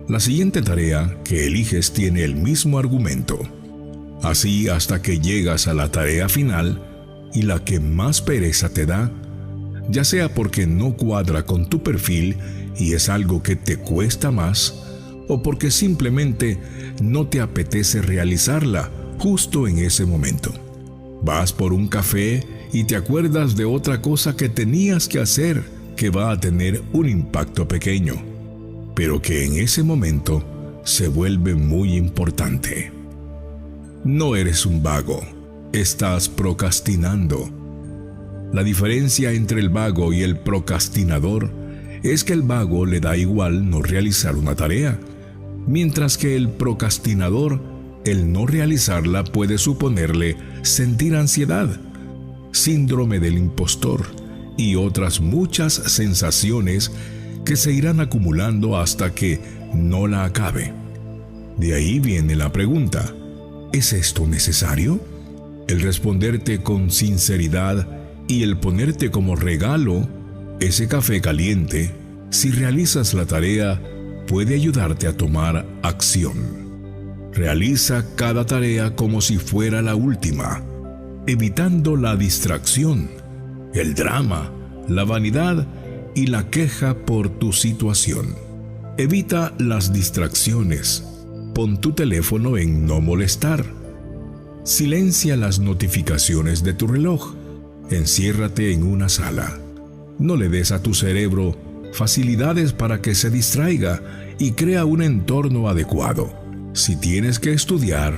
La siguiente tarea que eliges tiene el mismo argumento. Así hasta que llegas a la tarea final y la que más pereza te da, ya sea porque no cuadra con tu perfil y es algo que te cuesta más, o porque simplemente no te apetece realizarla justo en ese momento. Vas por un café y te acuerdas de otra cosa que tenías que hacer que va a tener un impacto pequeño, pero que en ese momento se vuelve muy importante. No eres un vago, estás procrastinando. La diferencia entre el vago y el procrastinador es que el vago le da igual no realizar una tarea, mientras que el procrastinador, el no realizarla puede suponerle sentir ansiedad, síndrome del impostor y otras muchas sensaciones que se irán acumulando hasta que no la acabe. De ahí viene la pregunta: ¿es esto necesario? El responderte con sinceridad y el ponerte como regalo ese café caliente, si realizas la tarea, puede ayudarte a tomar acción. Realiza cada tarea como si fuera la última, evitando la distracción, el drama, la vanidad y la queja por tu situación. Evita las distracciones. Pon tu teléfono en no molestar. Silencia las notificaciones de tu reloj. Enciérrate en una sala. No le des a tu cerebro facilidades para que se distraiga y crea un entorno adecuado. Si tienes que estudiar,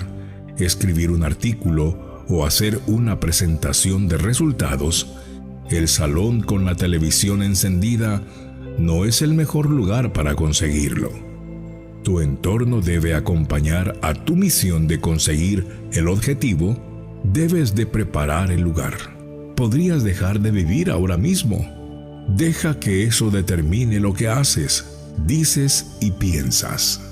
escribir un artículo o hacer una presentación de resultados, el salón con la televisión encendida no es el mejor lugar para conseguirlo. Tu entorno debe acompañar a tu misión de conseguir el objetivo. Debes de preparar el lugar. Podrías dejar de vivir ahora mismo. Deja que eso determine lo que haces, dices y piensas.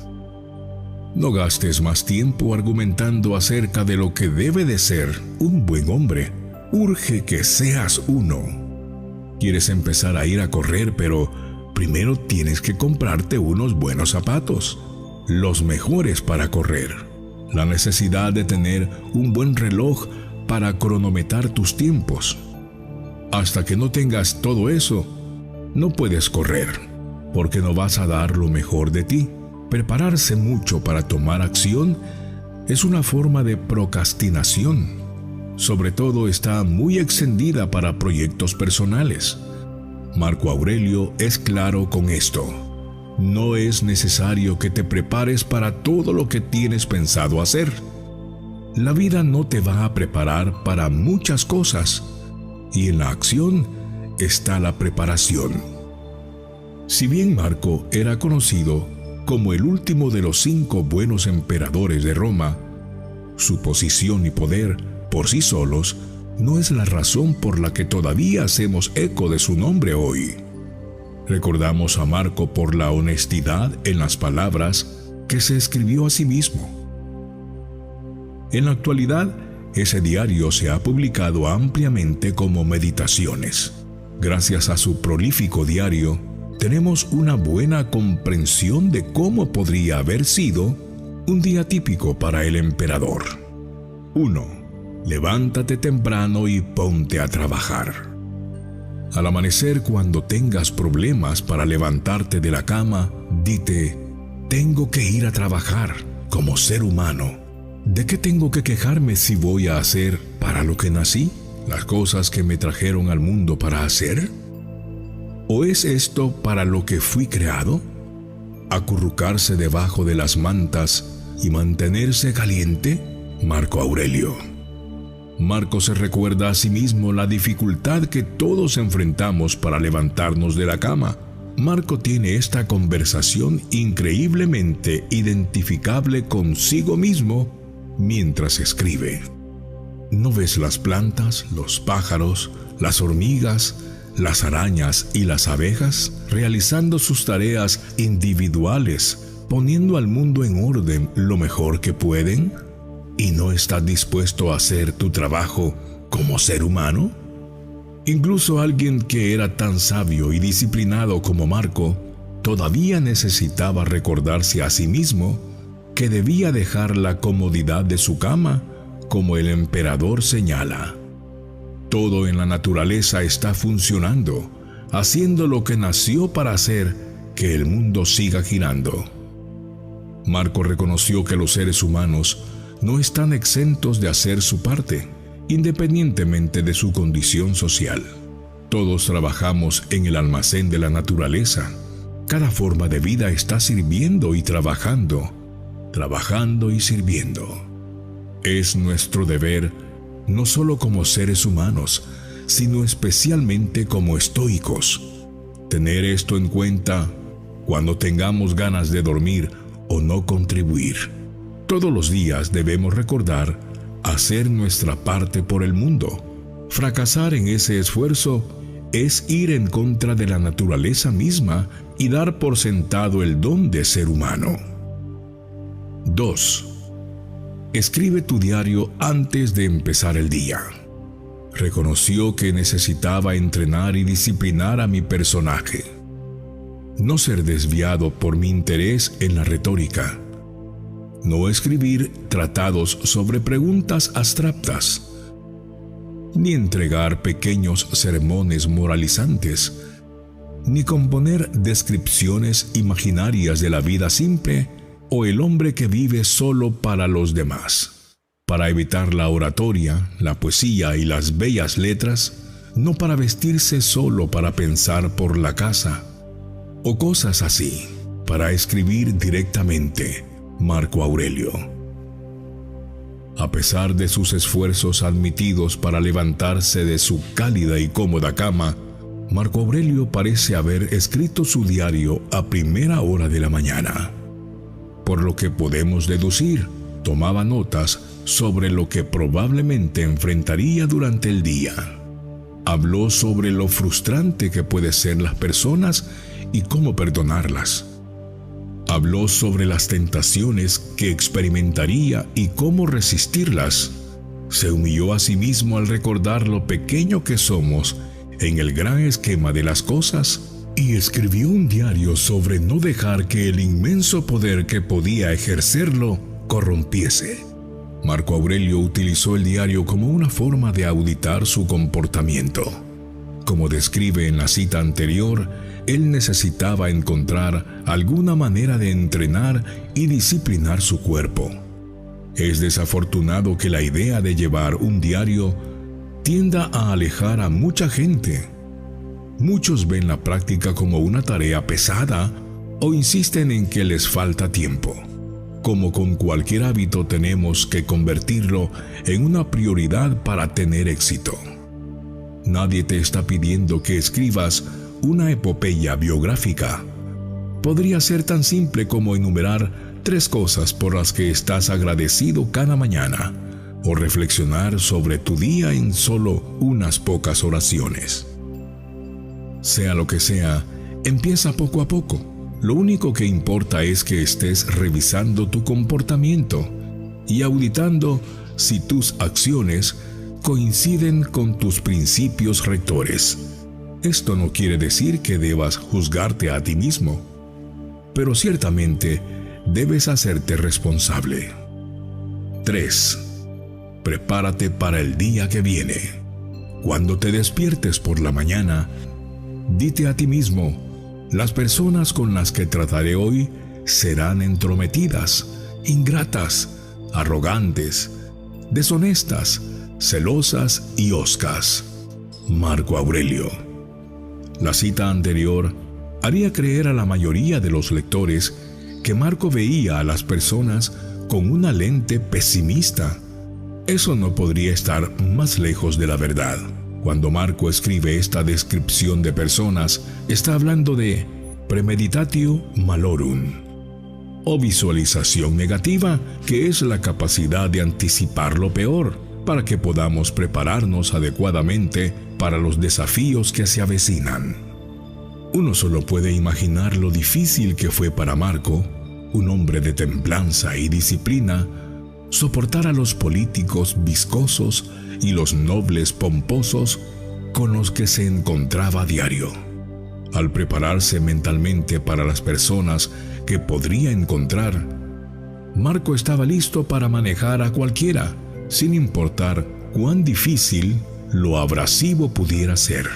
No gastes más tiempo argumentando acerca de lo que debe de ser un buen hombre. Urge que seas uno. Quieres empezar a ir a correr, pero primero tienes que comprarte unos buenos zapatos, los mejores para correr. La necesidad de tener un buen reloj para cronometrar tus tiempos. Hasta que no tengas todo eso, no puedes correr, porque no vas a dar lo mejor de ti. Prepararse mucho para tomar acción es una forma de procrastinación. Sobre todo está muy extendida para proyectos personales. Marco Aurelio es claro con esto. No es necesario que te prepares para todo lo que tienes pensado hacer. La vida no te va a preparar para muchas cosas, y en la acción está la preparación. Si bien Marco era conocido como el último de los 5 buenos emperadores de Roma, su posición y poder por sí solos no es la razón por la que todavía hacemos eco de su nombre hoy. Recordamos a Marco por la honestidad en las palabras que se escribió a sí mismo. En la actualidad, ese diario se ha publicado ampliamente como meditaciones. Gracias a su prolífico diario, tenemos una buena comprensión de cómo podría haber sido un día típico para el emperador. 1. Levántate temprano y ponte a trabajar. Al amanecer, cuando tengas problemas para levantarte de la cama, dite: tengo que ir a trabajar como ser humano. ¿De qué tengo que quejarme si voy a hacer para lo que nací? ¿Las cosas que me trajeron al mundo para hacer? ¿O es esto para lo que fui creado? ¿Acurrucarse debajo de las mantas y mantenerse caliente? Marco Aurelio. Marco se recuerda a sí mismo la dificultad que todos enfrentamos para levantarnos de la cama. Marco tiene esta conversación increíblemente identificable consigo mismo mientras escribe. ¿No ves las plantas, los pájaros, las hormigas, las arañas y las abejas realizando sus tareas individuales, poniendo al mundo en orden lo mejor que pueden? ¿Y no estás dispuesto a hacer tu trabajo como ser humano? Incluso alguien que era tan sabio y disciplinado como Marco todavía necesitaba recordarse a sí mismo que debía dejar la comodidad de su cama, como el emperador señala. Todo en la naturaleza está funcionando, haciendo lo que nació para hacer que el mundo siga girando. Marco reconoció que los seres humanos no están exentos de hacer su parte, independientemente de su condición social. Todos trabajamos en el almacén de la naturaleza. Cada forma de vida está sirviendo y trabajando y sirviendo. Es nuestro deber, no solo como seres humanos, sino especialmente como estoicos, tener esto en cuenta cuando tengamos ganas de dormir o no contribuir. Todos los días debemos recordar hacer nuestra parte por el mundo. Fracasar en ese esfuerzo es ir en contra de la naturaleza misma y dar por sentado el don de ser humano. 2. Escribe tu diario antes de empezar el día. Reconoció que necesitaba entrenar y disciplinar a mi personaje. No ser desviado por mi interés en la retórica. No escribir tratados sobre preguntas abstractas, ni entregar pequeños sermones moralizantes, ni componer descripciones imaginarias de la vida simple o el hombre que vive solo para los demás. Para evitar la oratoria, la poesía y las bellas letras, no para vestirse solo para pensar por la casa, o cosas así, para escribir directamente. Marco Aurelio. A pesar de sus esfuerzos admitidos para levantarse de su cálida y cómoda cama, Marco Aurelio parece haber escrito su diario a primera hora de la mañana. Por lo que podemos deducir, tomaba notas sobre lo que probablemente enfrentaría durante el día. Habló sobre lo frustrante que pueden ser las personas y cómo perdonarlas. Habló sobre las tentaciones que experimentaría y cómo resistirlas. Se humilló a sí mismo al recordar lo pequeño que somos en el gran esquema de las cosas y escribió un diario sobre no dejar que el inmenso poder que podía ejercerlo corrompiese. Marco Aurelio utilizó el diario como una forma de auditar su comportamiento. Como describe en la cita anterior, él necesitaba encontrar alguna manera de entrenar y disciplinar su cuerpo. Es desafortunado que la idea de llevar un diario tienda a alejar a mucha gente. Muchos ven la práctica como una tarea pesada o insisten en que les falta tiempo. Como con cualquier hábito, tenemos que convertirlo en una prioridad para tener éxito. Nadie te está pidiendo que escribas una epopeya biográfica. Podría ser tan simple como enumerar 3 cosas por las que estás agradecido cada mañana, o reflexionar sobre tu día en solo unas pocas oraciones. Sea lo que sea, empieza poco a poco. Lo único que importa es que estés revisando tu comportamiento y auditando si tus acciones coinciden con tus principios rectores. Esto no quiere decir que debas juzgarte a ti mismo, pero ciertamente debes hacerte responsable. 3. Prepárate para el día que viene. Cuando te despiertes por la mañana, dite a ti mismo: las personas con las que trataré hoy serán entrometidas, ingratas, arrogantes, deshonestas, celosas y hoscas. Marco Aurelio. La cita anterior haría creer a la mayoría de los lectores que Marco veía a las personas con una lente pesimista. Eso no podría estar más lejos de la verdad. Cuando Marco escribe esta descripción de personas, está hablando de premeditatio malorum. o visualización negativa, que es la capacidad de anticipar lo peor, para que podamos prepararnos adecuadamente para los desafíos que se avecinan. Uno solo puede imaginar lo difícil que fue para Marco, un hombre de templanza y disciplina, soportar a los políticos viscosos y los nobles pomposos con los que se encontraba a diario. Al prepararse mentalmente para las personas que podría encontrar, Marco estaba listo para manejar a cualquiera, sin importar cuán difícil lo abrasivo pudiera ser.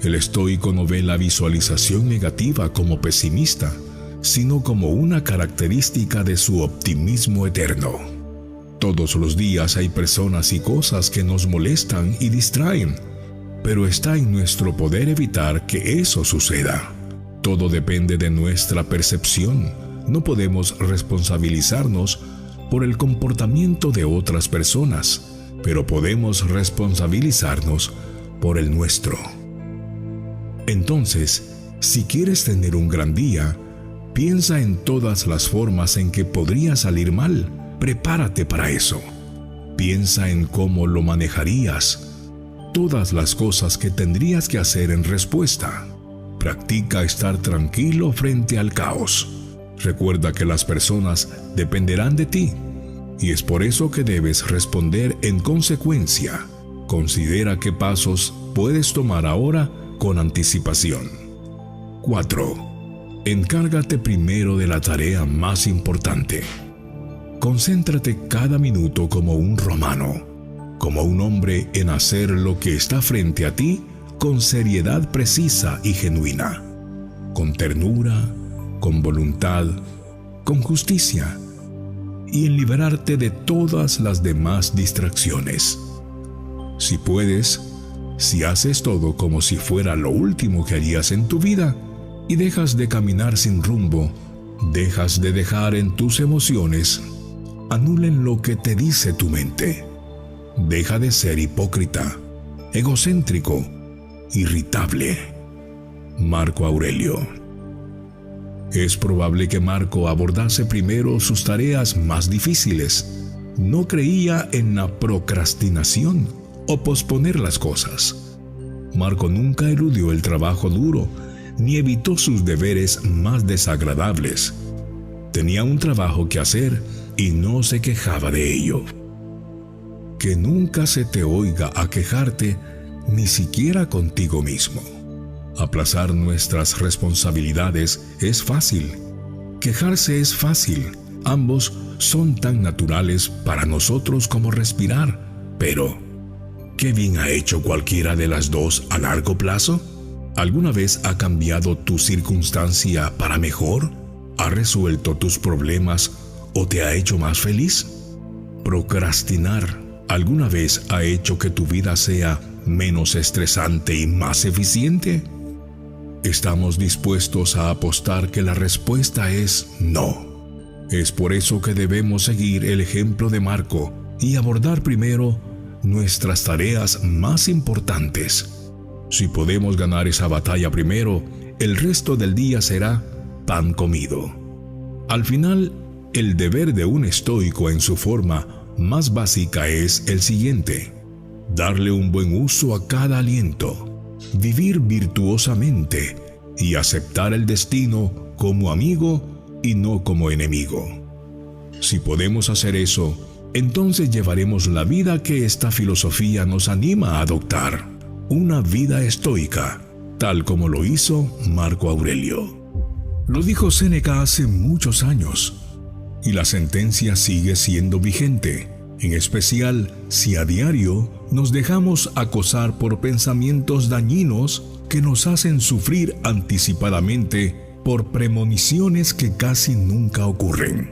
El estoico no ve la visualización negativa como pesimista, sino como una característica de su optimismo eterno. Todos los días hay personas y cosas que nos molestan y distraen, pero está en nuestro poder evitar que eso suceda. Todo depende de nuestra percepción. No podemos responsabilizarnos por el comportamiento de otras personas, pero podemos responsabilizarnos por el nuestro. Entonces, si quieres tener un gran día, piensa en todas las formas en que podría salir mal. Prepárate para eso. Piensa en cómo lo manejarías, todas las cosas que tendrías que hacer en respuesta. Practica estar tranquilo frente al caos. Recuerda que las personas dependerán de ti, y es por eso que debes responder en consecuencia. Considera qué pasos puedes tomar ahora con anticipación. 4. Encárgate primero de la tarea más importante. Concéntrate cada minuto como un romano, como un hombre en hacer lo que está frente a ti con seriedad precisa y genuina, con ternura, con voluntad, con justicia, y en liberarte de todas las demás distracciones. Si puedes, si haces todo como si fuera lo último que harías en tu vida y dejas de caminar sin rumbo, dejas de dejar en tus emociones anulen lo que te dice tu mente. Deja de ser hipócrita, egocéntrico, irritable. Marco Aurelio. Es probable que Marco abordase primero sus tareas más difíciles. No creía en la procrastinación o posponer las cosas. Marco nunca eludió el trabajo duro, ni evitó sus deberes más desagradables. Tenía un trabajo que hacer y no se quejaba de ello. Que nunca se te oiga a quejarte, ni siquiera contigo mismo. Aplazar nuestras responsabilidades es fácil. Quejarse es fácil. Ambos son tan naturales para nosotros como respirar. Pero, ¿qué bien ha hecho cualquiera de las dos a largo plazo? ¿Alguna vez ha cambiado tu circunstancia para mejor? ¿Ha resuelto tus problemas o te ha hecho más feliz? ¿Procrastinar alguna vez ha hecho que tu vida sea menos estresante y más eficiente? Estamos dispuestos a apostar que la respuesta es no. Es por eso que debemos seguir el ejemplo de Marco y abordar primero nuestras tareas más importantes. Si podemos ganar esa batalla primero, el resto del día será pan comido. Al final, el deber de un estoico en su forma más básica es el siguiente: darle un buen uso a cada aliento, vivir virtuosamente y aceptar el destino como amigo y no como enemigo. Si podemos hacer eso, entonces llevaremos la vida que esta filosofía nos anima a adoptar, una vida estoica, tal como lo hizo Marco Aurelio. Lo dijo Séneca hace muchos años, y la sentencia sigue siendo vigente, en especial si a diario nos dejamos acosar por pensamientos dañinos que nos hacen sufrir anticipadamente por premoniciones que casi nunca ocurren.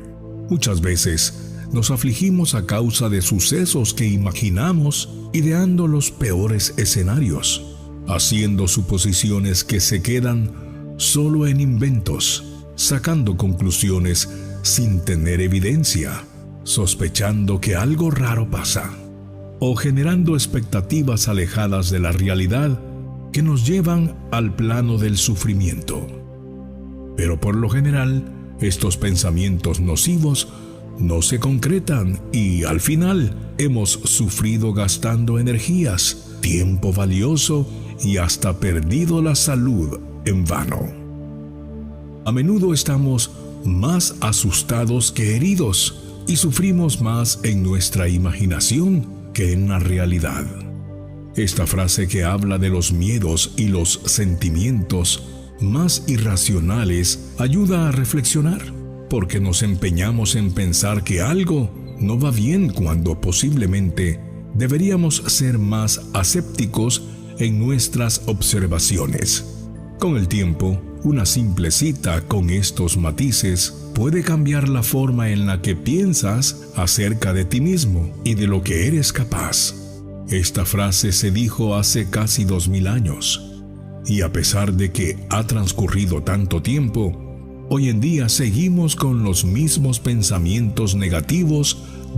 Muchas veces nos afligimos a causa de sucesos que imaginamos, ideando los peores escenarios, haciendo suposiciones que se quedan solo en inventos, sacando conclusiones sin tener evidencia, sospechando que algo raro pasa, o generando expectativas alejadas de la realidad que nos llevan al plano del sufrimiento. Pero por lo general, Estos pensamientos nocivos no se concretan y al final hemos sufrido gastando energías, tiempo valioso y hasta perdido la salud en vano. A menudo estamos más asustados que heridos y sufrimos más en nuestra imaginación que en la realidad. Esta frase que habla de los miedos y los sentimientos más irracionales ayuda a reflexionar, porque nos empeñamos en pensar que algo no va bien cuando posiblemente deberíamos ser más asépticos en nuestras observaciones. Con el tiempo, una simple cita con estos matices puede cambiar la forma en la que piensas acerca de ti mismo y de lo que eres capaz. Esta frase se dijo hace casi 2000 años, y a pesar de que ha transcurrido tanto tiempo, hoy en día seguimos con los mismos pensamientos negativos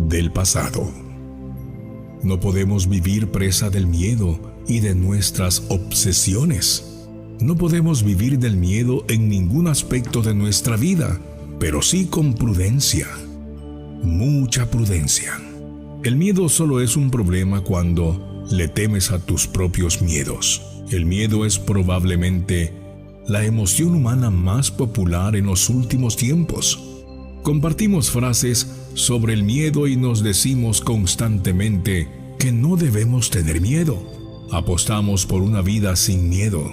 del pasado. No podemos vivir presa del miedo y de nuestras obsesiones. No podemos vivir del miedo en ningún aspecto de nuestra vida, pero sí con prudencia. Mucha prudencia. El miedo solo es un problema cuando le temes a tus propios miedos. El miedo es probablemente la emoción humana más popular en los últimos tiempos. Compartimos frases sobre el miedo y nos decimos constantemente que no debemos tener miedo. Apostamos por una vida sin miedo.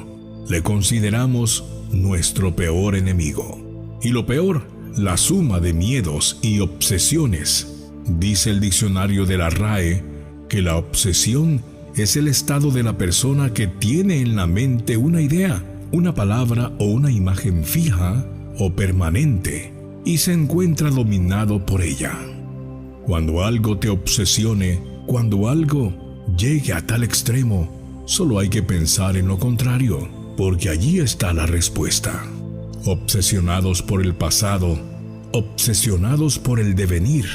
Le consideramos nuestro peor enemigo. Y lo peor, la suma de miedos y obsesiones. Dice el diccionario de la RAE que la obsesión es el estado de la persona que tiene en la mente una idea, una palabra o una imagen fija o permanente y se encuentra dominado por ella. Cuando algo te obsesione, cuando algo llegue a tal extremo, solo hay que pensar en lo contrario, porque allí está la respuesta. Obsesionados por el pasado, obsesionados por el devenir,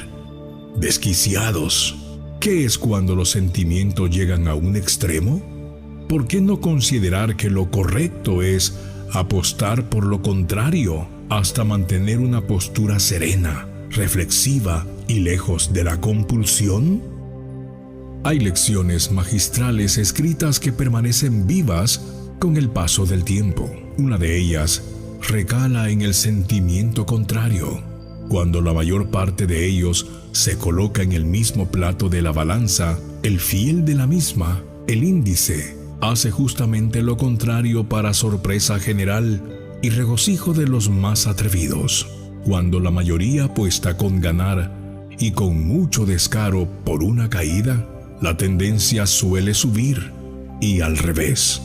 desquiciados. ¿Qué es cuando los sentimientos llegan a un extremo? ¿Por qué no considerar que lo correcto es apostar por lo contrario hasta mantener una postura serena, reflexiva y lejos de la compulsión? Hay lecciones magistrales escritas que permanecen vivas con el paso del tiempo. Una de ellas recala en el sentimiento contrario. Cuando la mayor parte de ellos se coloca en el mismo plato de la balanza, el fiel de la misma, el índice, hace justamente lo contrario para sorpresa general y regocijo de los más atrevidos. Cuando la mayoría apuesta con ganar y con mucho descaro por una caída, la tendencia suele subir y al revés.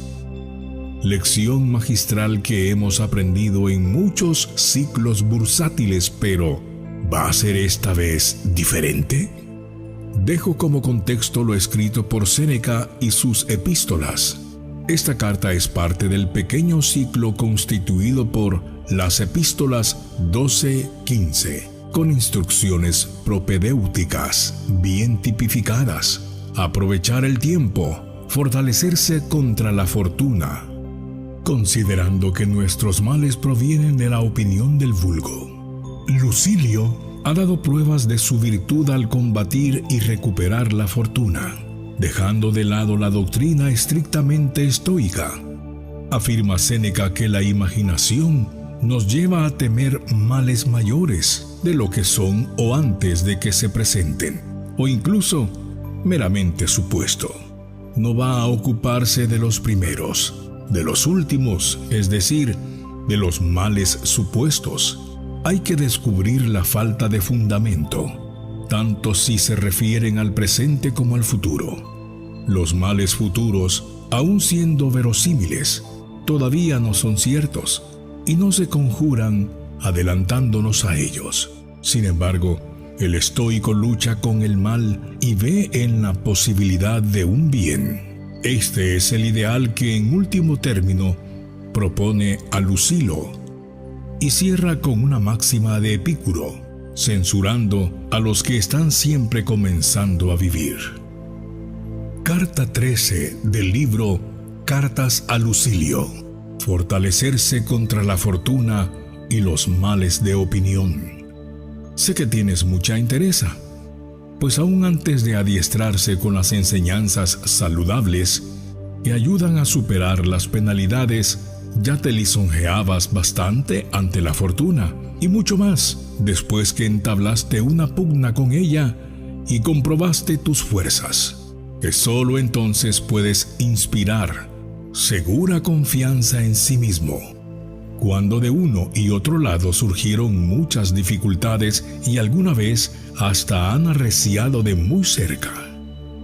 Lección magistral que hemos aprendido en muchos ciclos bursátiles, pero ¿va a ser esta vez diferente? Dejo como contexto lo escrito por Séneca y sus epístolas. Esta carta es parte del pequeño ciclo constituido por las epístolas 12-15, con instrucciones propedéuticas bien tipificadas. Aprovechar el tiempo, fortalecerse contra la fortuna, considerando que nuestros males provienen de la opinión del vulgo. Lucilio ha dado pruebas de su virtud al combatir y recuperar la fortuna, dejando de lado la doctrina estrictamente estoica. Afirma Séneca que la imaginación nos lleva a temer males mayores de lo que son o antes de que se presenten, o incluso meramente supuesto. No va a ocuparse de los primeros, de los últimos, es decir, de los males supuestos. Hay que descubrir la falta de fundamento, tanto si se refieren al presente como al futuro. Los males futuros, aun siendo verosímiles, todavía no son ciertos y no se conjuran adelantándonos a ellos. Sin embargo, el estoico lucha con el mal y ve en la posibilidad de un bien. Este es el ideal que en último término propone a Lucilo y cierra con una máxima de Epicuro, censurando a los que están siempre comenzando a vivir. Carta 13 del libro Cartas a Lucilio. Fortalecerse contra la fortuna y los males de opinión. Sé que tienes mucha entereza, pues aún antes de adiestrarse con las enseñanzas saludables que ayudan a superar las penalidades, ya te lisonjeabas bastante ante la fortuna, y mucho más después que entablaste una pugna con ella y comprobaste tus fuerzas, que solo entonces puedes inspirar segura confianza en sí mismo. Cuando de uno y otro lado surgieron muchas dificultades y alguna vez hasta han arreciado de muy cerca.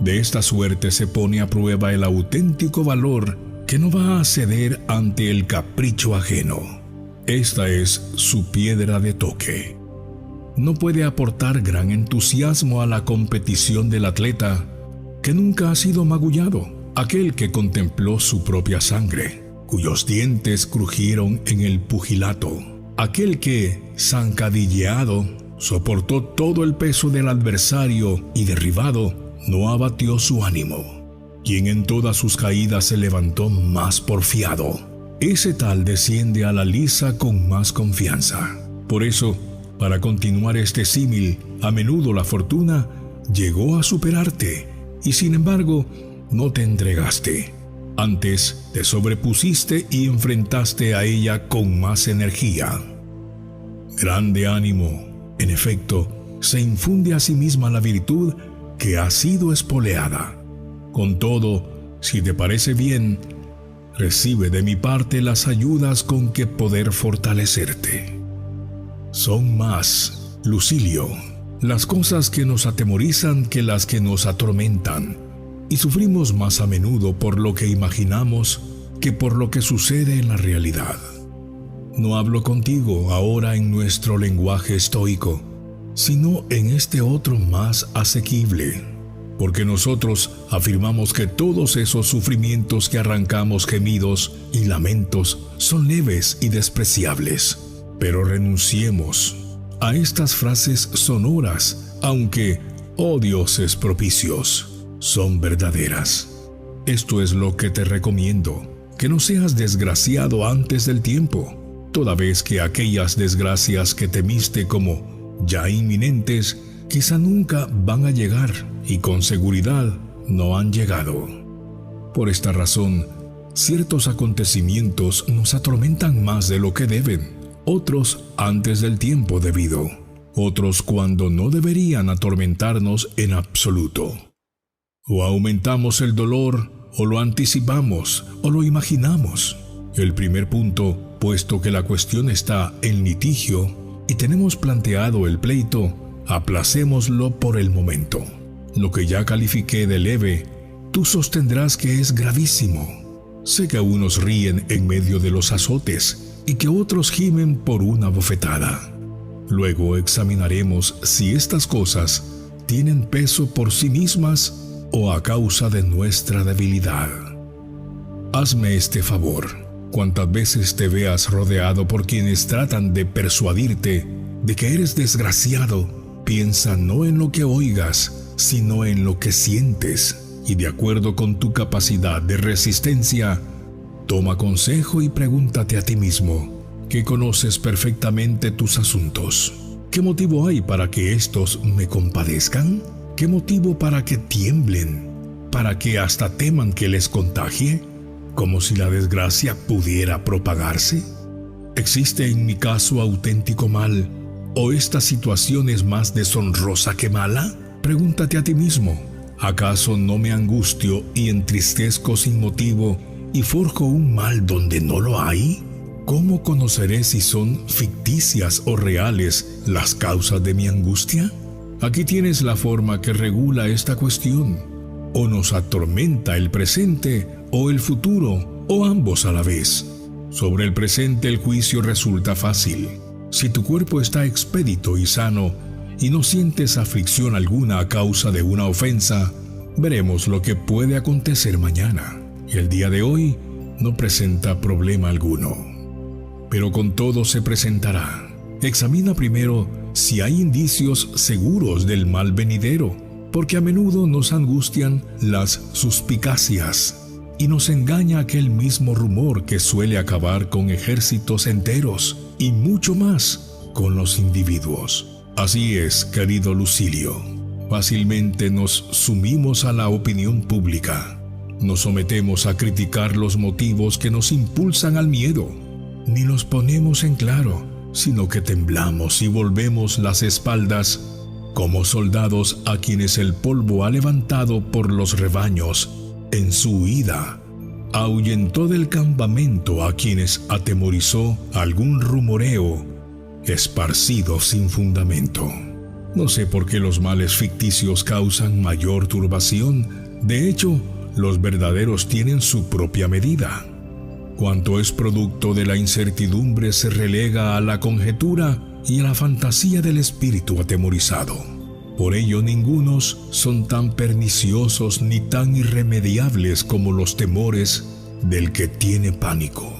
De esta suerte se pone a prueba el auténtico valor que no va a ceder ante el capricho ajeno. Esta es su piedra de toque. No puede aportar gran entusiasmo a la competición del atleta que nunca ha sido magullado, aquel que contempló su propia sangre, cuyos dientes crujieron en el pugilato, aquel que, zancadilleado, soportó todo el peso del adversario y derribado, no abatió su ánimo, quien en todas sus caídas se levantó más porfiado. Ese tal desciende a la lisa con más confianza. Por eso, para continuar este símil, a menudo la fortuna llegó a superarte y sin embargo no te entregaste. Antes te sobrepusiste y enfrentaste a ella con más energía. Grande ánimo, en efecto, se infunde a sí misma la virtud que ha sido espoleada. Con todo, si te parece bien, recibe de mi parte las ayudas con que poder fortalecerte. Son más, Lucilio, las cosas que nos atemorizan que las que nos atormentan, y sufrimos más a menudo por lo que imaginamos que por lo que sucede en la realidad. No hablo contigo ahora en nuestro lenguaje estoico, sino en este otro más asequible, porque nosotros afirmamos que todos esos sufrimientos que arrancamos gemidos y lamentos son leves y despreciables. Pero renunciemos a estas frases sonoras, aunque, oh dioses propicios, son verdaderas. Esto es lo que te recomiendo, que no seas desgraciado antes del tiempo, toda vez que aquellas desgracias que temiste como ya inminentes, quizá nunca van a llegar y con seguridad no han llegado. Por esta razón, ciertos acontecimientos nos atormentan más de lo que deben, otros antes del tiempo debido, otros cuando no deberían atormentarnos en absoluto. O aumentamos el dolor, o lo anticipamos, o lo imaginamos. El primer punto, puesto que la cuestión está en litigio y tenemos planteado el pleito, aplacémoslo por el momento. Lo que ya califiqué de leve, tú sostendrás que es gravísimo. Sé que unos ríen en medio de los azotes y que otros gimen por una bofetada. Luego examinaremos si estas cosas tienen peso por sí mismas o a causa de nuestra debilidad. Hazme este favor: cuantas veces te veas rodeado por quienes tratan de persuadirte de que eres desgraciado, piensa no en lo que oigas, sino en lo que sientes, y de acuerdo con tu capacidad de resistencia, toma consejo y pregúntate a ti mismo, que conoces perfectamente tus asuntos: ¿qué motivo hay para que estos me compadezcan? ¿Qué motivo para que tiemblen? ¿Para que hasta teman que les contagie? ¿Como si la desgracia pudiera propagarse? ¿Existe en mi caso auténtico mal? ¿O esta situación es más deshonrosa que mala? Pregúntate a ti mismo: ¿acaso no me angustio y entristezco sin motivo y forjo un mal donde no lo hay? ¿Cómo conoceré si son ficticias o reales las causas de mi angustia? Aquí tienes la forma que regula esta cuestión. O nos atormenta el presente o el futuro, o ambos a la vez. Sobre el presente el juicio resulta fácil. Si tu cuerpo está expedito y sano y no sientes aflicción alguna a causa de una ofensa, veremos lo que puede acontecer mañana. Y el día de hoy no presenta problema alguno. Pero con todo se presentará. Examina primero si hay indicios seguros del mal venidero, porque a menudo nos angustian las suspicacias y nos engaña aquel mismo rumor que suele acabar con ejércitos enteros. y mucho más con los individuos. Así es, querido Lucilio. Fácilmente nos sumimos a la opinión pública. Nos sometemos a criticar los motivos que nos impulsan al miedo. Ni los ponemos en claro, sino que temblamos y volvemos las espaldas como soldados a quienes el polvo ha levantado por los rebaños en su huida. Ahuyentó del campamento a quienes atemorizó algún rumoreo esparcido sin fundamento. No sé por qué los males ficticios causan mayor turbación. De hecho, los verdaderos tienen su propia medida. Cuanto es producto de la incertidumbre se relega a la conjetura y a la fantasía del espíritu atemorizado. Por ello, ningunos son tan perniciosos ni tan irremediables como los temores del que tiene pánico,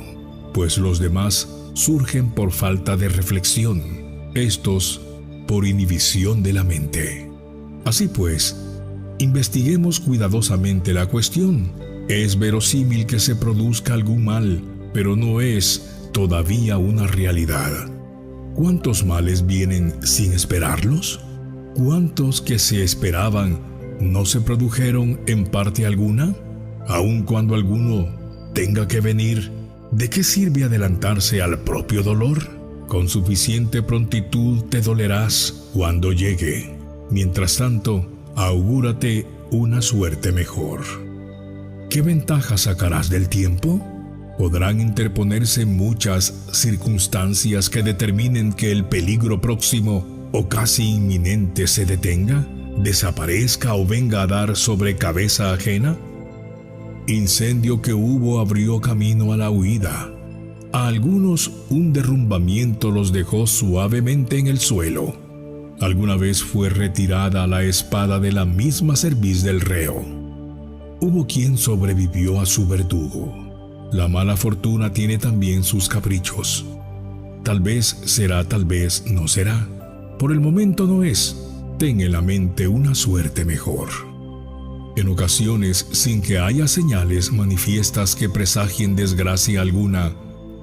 pues los demás surgen por falta de reflexión, estos por inhibición de la mente. Así pues, investiguemos cuidadosamente la cuestión. Es verosímil que se produzca algún mal, pero no es todavía una realidad. ¿Cuántos males vienen sin esperarlos? ¿Cuántos que se esperaban no se produjeron en parte alguna? Aun cuando alguno tenga que venir, ¿de qué sirve adelantarse al propio dolor? Con suficiente prontitud te dolerás cuando llegue. Mientras tanto, augúrate una suerte mejor. ¿Qué ventaja sacarás del tiempo? ¿Podrán interponerse muchas circunstancias que determinen que el peligro próximo o casi inminente se detenga, desaparezca o venga a dar sobre cabeza ajena? Incendio que hubo abrió camino a la huida. A algunos un derrumbamiento los dejó suavemente en el suelo. Alguna vez fue retirada la espada de la misma cerviz del reo. Hubo quien sobrevivió a su verdugo. La mala fortuna tiene también sus caprichos. Tal vez será, tal vez no será. Por el momento no es. Ten en la mente una suerte mejor. En ocasiones, sin que haya señales manifiestas que presagien desgracia alguna,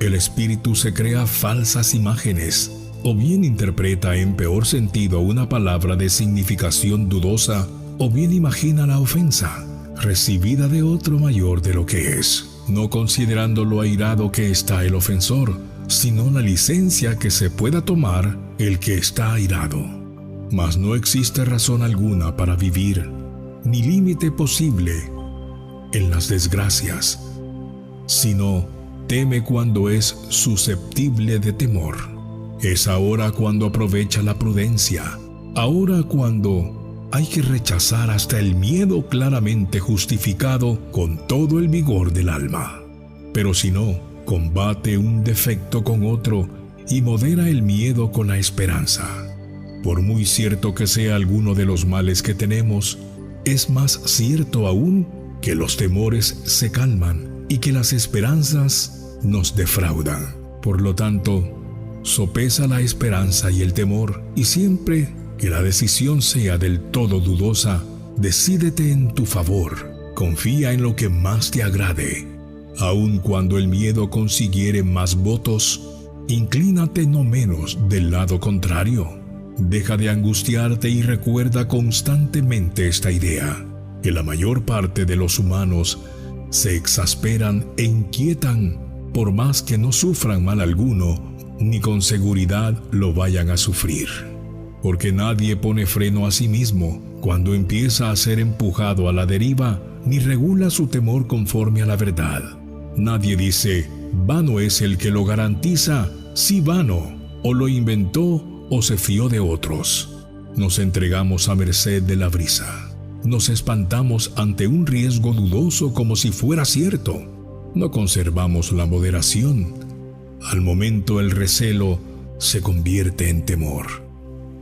el espíritu se crea falsas imágenes, o bien interpreta en peor sentido una palabra de significación dudosa, o bien imagina la ofensa recibida de otro mayor de lo que es, no considerando lo airado que está el ofensor, sino la licencia que se pueda tomar el que está airado. Mas no existe razón alguna para vivir, ni límite posible en las desgracias, sino teme cuando es susceptible de temor. Es ahora cuando aprovecha la prudencia, ahora cuando hay que rechazar hasta el miedo claramente justificado con todo el vigor del alma. Pero si no, combate un defecto con otro y modera el miedo con la esperanza. Por muy cierto que sea alguno de los males que tenemos, es más cierto aún que los temores se calman y que las esperanzas nos defraudan. Por lo tanto, sopesa la esperanza y el temor, y siempre que la decisión sea del todo dudosa, decídete en tu favor, confía en lo que más te agrade. Aun cuando el miedo consiguiere más votos, inclínate no menos del lado contrario. Deja de angustiarte y recuerda constantemente esta idea, que la mayor parte de los humanos se exasperan e inquietan por más que no sufran mal alguno, ni con seguridad lo vayan a sufrir. Porque nadie pone freno a sí mismo cuando empieza a ser empujado a la deriva, ni regula su temor conforme a la verdad. Nadie dice, vano es el que lo garantiza, sí vano, o lo inventó o se fió de otros. Nos entregamos a merced de la brisa. Nos espantamos ante un riesgo dudoso como si fuera cierto. No conservamos la moderación. Al momento el recelo se convierte en temor.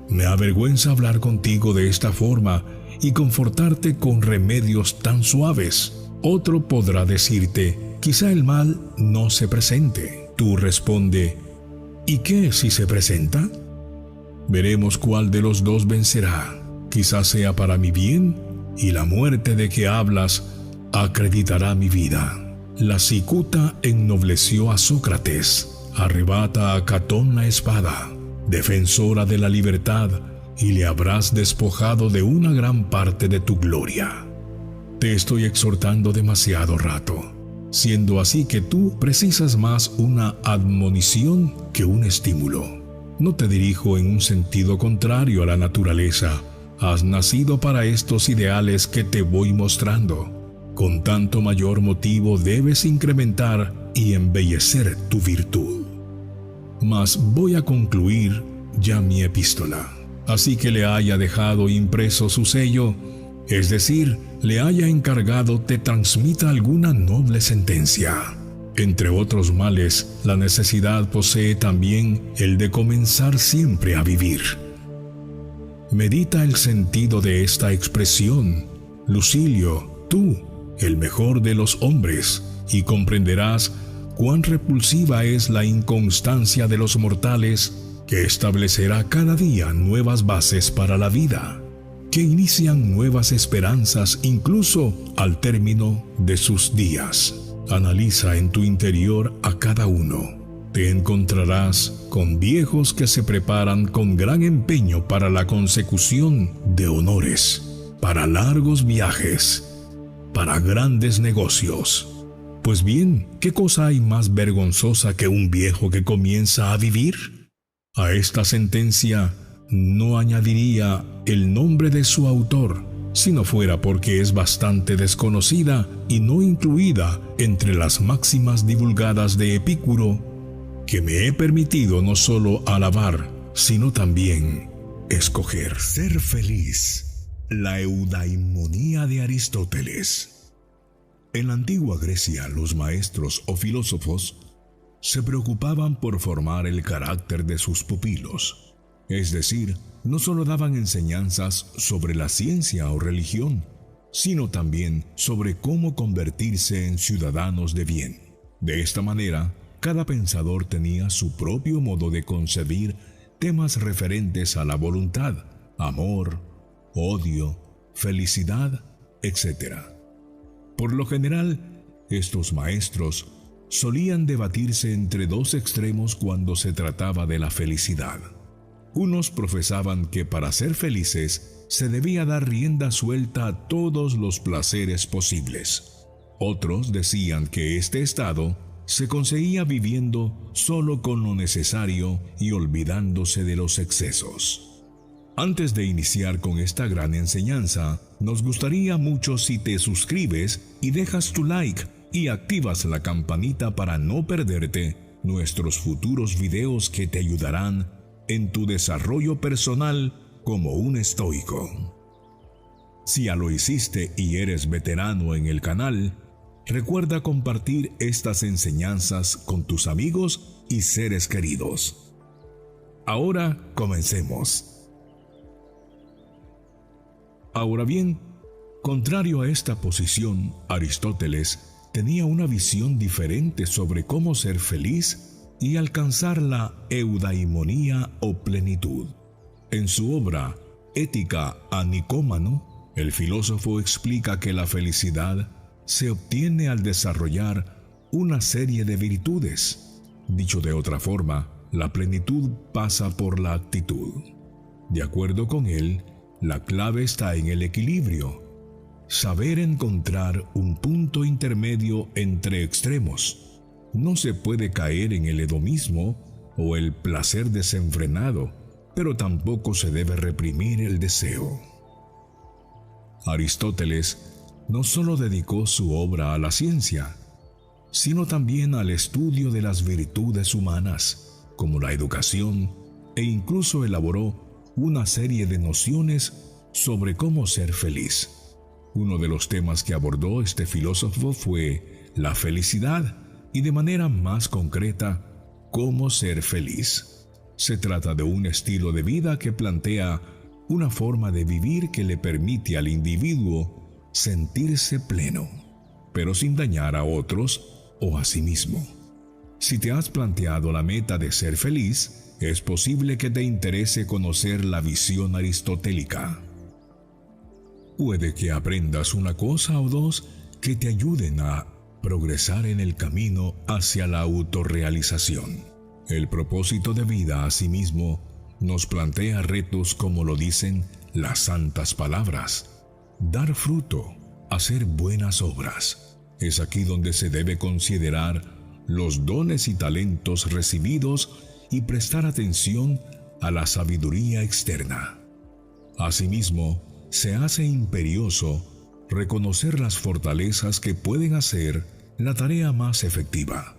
Me avergüenza hablar contigo de esta forma y confortarte con remedios tan suaves. Otro podrá decirte, quizá el mal no se presente. Tú responde, ¿y qué si se presenta? Veremos cuál de los dos vencerá. Quizá sea para mi bien, y la muerte de que hablas acreditará mi vida. La cicuta ennobleció a Sócrates. arrebata a Catón la espada, defensora de la libertad, y le habrás despojado de una gran parte de tu gloria. Te estoy exhortando demasiado rato, siendo así que tú precisas más una admonición que un estímulo. No te dirijo en un sentido contrario a la naturaleza. Has nacido para estos ideales que te voy mostrando. Con tanto mayor motivo debes incrementar y embellecer tu virtud. Mas voy a concluir ya mi epístola. Así que le haya dejado impreso su sello, es decir, le haya encargado te transmita alguna noble sentencia. Entre otros males, la necesidad posee también el de comenzar siempre a vivir. Medita el sentido de esta expresión, Lucilio, tú, el mejor de los hombres, y comprenderás cuán repulsiva es la inconstancia de los mortales, que establecerá cada día nuevas bases para la vida, que inician nuevas esperanzas incluso al término de sus días. Analiza en tu interior a cada uno. Te encontrarás con viejos que se preparan con gran empeño para la consecución de honores, para largos viajes, para grandes negocios. Pues bien, ¿qué cosa hay más vergonzosa que un viejo que comienza a vivir? A esta sentencia no añadiría el nombre de su autor, si no fuera porque es bastante desconocida y no incluida entre las máximas divulgadas de Epicuro, que me he permitido no solo alabar, sino también escoger. Ser feliz, la eudaimonía de Aristóteles. En la antigua Grecia, los maestros o filósofos se preocupaban por formar el carácter de sus pupilos, es decir, no solo daban enseñanzas sobre la ciencia o religión, sino también sobre cómo convertirse en ciudadanos de bien. De esta manera, cada pensador tenía su propio modo de concebir temas referentes a la voluntad, amor, odio, felicidad, etc. Por lo general, estos maestros solían debatirse entre dos extremos cuando se trataba de la felicidad. Unos profesaban que para ser felices se debía dar rienda suelta a todos los placeres posibles. Otros decían que este estado se conseguía viviendo solo con lo necesario y olvidándose de los excesos. Antes de iniciar con esta gran enseñanza, nos gustaría mucho si te suscribes y dejas tu like y activas la campanita para no perderte nuestros futuros videos que te ayudarán en tu desarrollo personal como un estoico. Si ya lo hiciste y eres veterano en el canal, recuerda compartir estas enseñanzas con tus amigos y seres queridos. Ahora comencemos. Ahora bien, contrario a esta posición, Aristóteles tenía una visión diferente sobre cómo ser feliz y alcanzar la eudaimonía o plenitud. En su obra Ética a Nicómano, el filósofo explica que la felicidad se obtiene al desarrollar una serie de virtudes. Dicho de otra forma, la plenitud pasa por la actitud. De acuerdo con él, la clave está en el equilibrio, saber encontrar un punto intermedio entre extremos. No se puede caer en el hedonismo o el placer desenfrenado, pero tampoco se debe reprimir el deseo. Aristóteles no solo dedicó su obra a la ciencia, sino también al estudio de las virtudes humanas, como la educación, e incluso elaboró una serie de nociones sobre cómo ser feliz. Uno de los temas que abordó este filósofo fue la felicidad y, de manera más concreta, cómo ser feliz. Se trata de un estilo de vida que plantea una forma de vivir que le permite al individuo sentirse pleno, pero sin dañar a otros o a sí mismo. Si te has planteado la meta de ser feliz, es posible que te interese conocer la visión aristotélica. Puede que aprendas una cosa o dos que te ayuden a progresar en el camino hacia la autorrealización. El propósito de vida, asimismo, nos plantea retos como lo dicen las santas palabras: dar fruto, hacer buenas obras. Es aquí donde se debe considerar los dones y talentos recibidos y prestar atención a la sabiduría externa. Asimismo, se hace imperioso reconocer las fortalezas que pueden hacer la tarea más efectiva.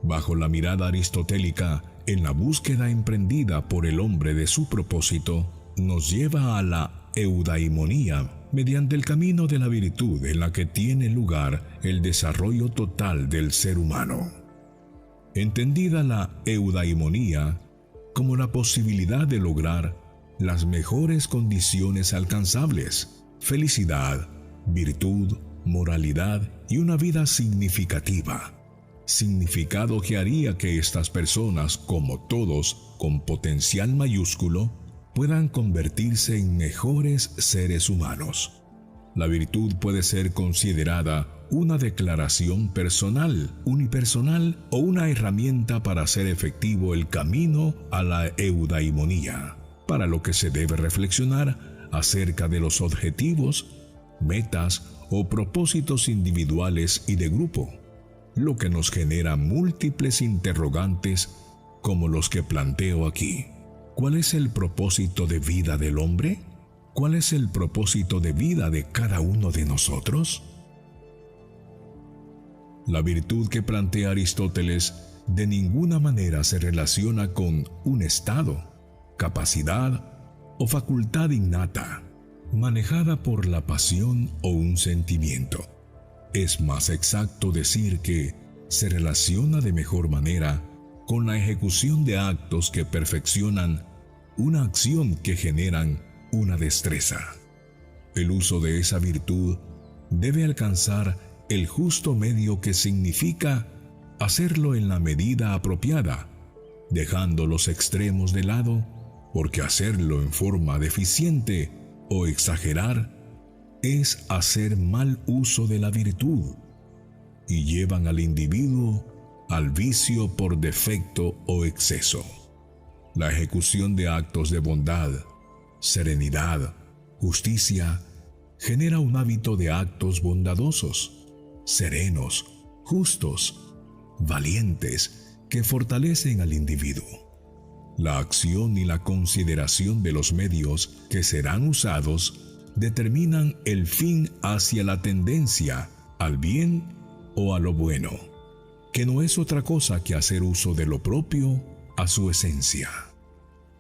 Bajo la mirada aristotélica, en la búsqueda emprendida por el hombre de su propósito, nos lleva a la eudaimonía mediante el camino de la virtud en la que tiene lugar el desarrollo total del ser humano. Entendida la eudaimonía como la posibilidad de lograr las mejores condiciones alcanzables: felicidad, virtud, moralidad y una vida significativa. Significado que haría que estas personas, como todos, con potencial mayúsculo, puedan convertirse en mejores seres humanos. La virtud puede ser considerada una declaración personal, unipersonal o una herramienta para hacer efectivo el camino a la eudaimonía, para lo que se debe reflexionar acerca de los objetivos, metas o propósitos individuales y de grupo, lo que nos genera múltiples interrogantes como los que planteo aquí. ¿Cuál es el propósito de vida del hombre? ¿Cuál es el propósito de vida de cada uno de nosotros? La virtud que plantea Aristóteles de ninguna manera se relaciona con un estado, capacidad o facultad innata, manejada por la pasión o un sentimiento. Es más exacto decir que se relaciona de mejor manera con la ejecución de actos que perfeccionan una acción, que generan una destreza. El uso de esa virtud debe alcanzar el justo medio, que significa hacerlo en la medida apropiada, dejando los extremos de lado, porque hacerlo en forma deficiente o exagerar es hacer mal uso de la virtud y llevan al individuo al vicio por defecto o exceso. La ejecución de actos de bondad, serenidad, justicia genera un hábito de actos bondadosos, serenos, justos, valientes, que fortalecen al individuo. La acción y la consideración de los medios que serán usados determinan el fin hacia la tendencia al bien o a lo bueno, que no es otra cosa que hacer uso de lo propio a su esencia.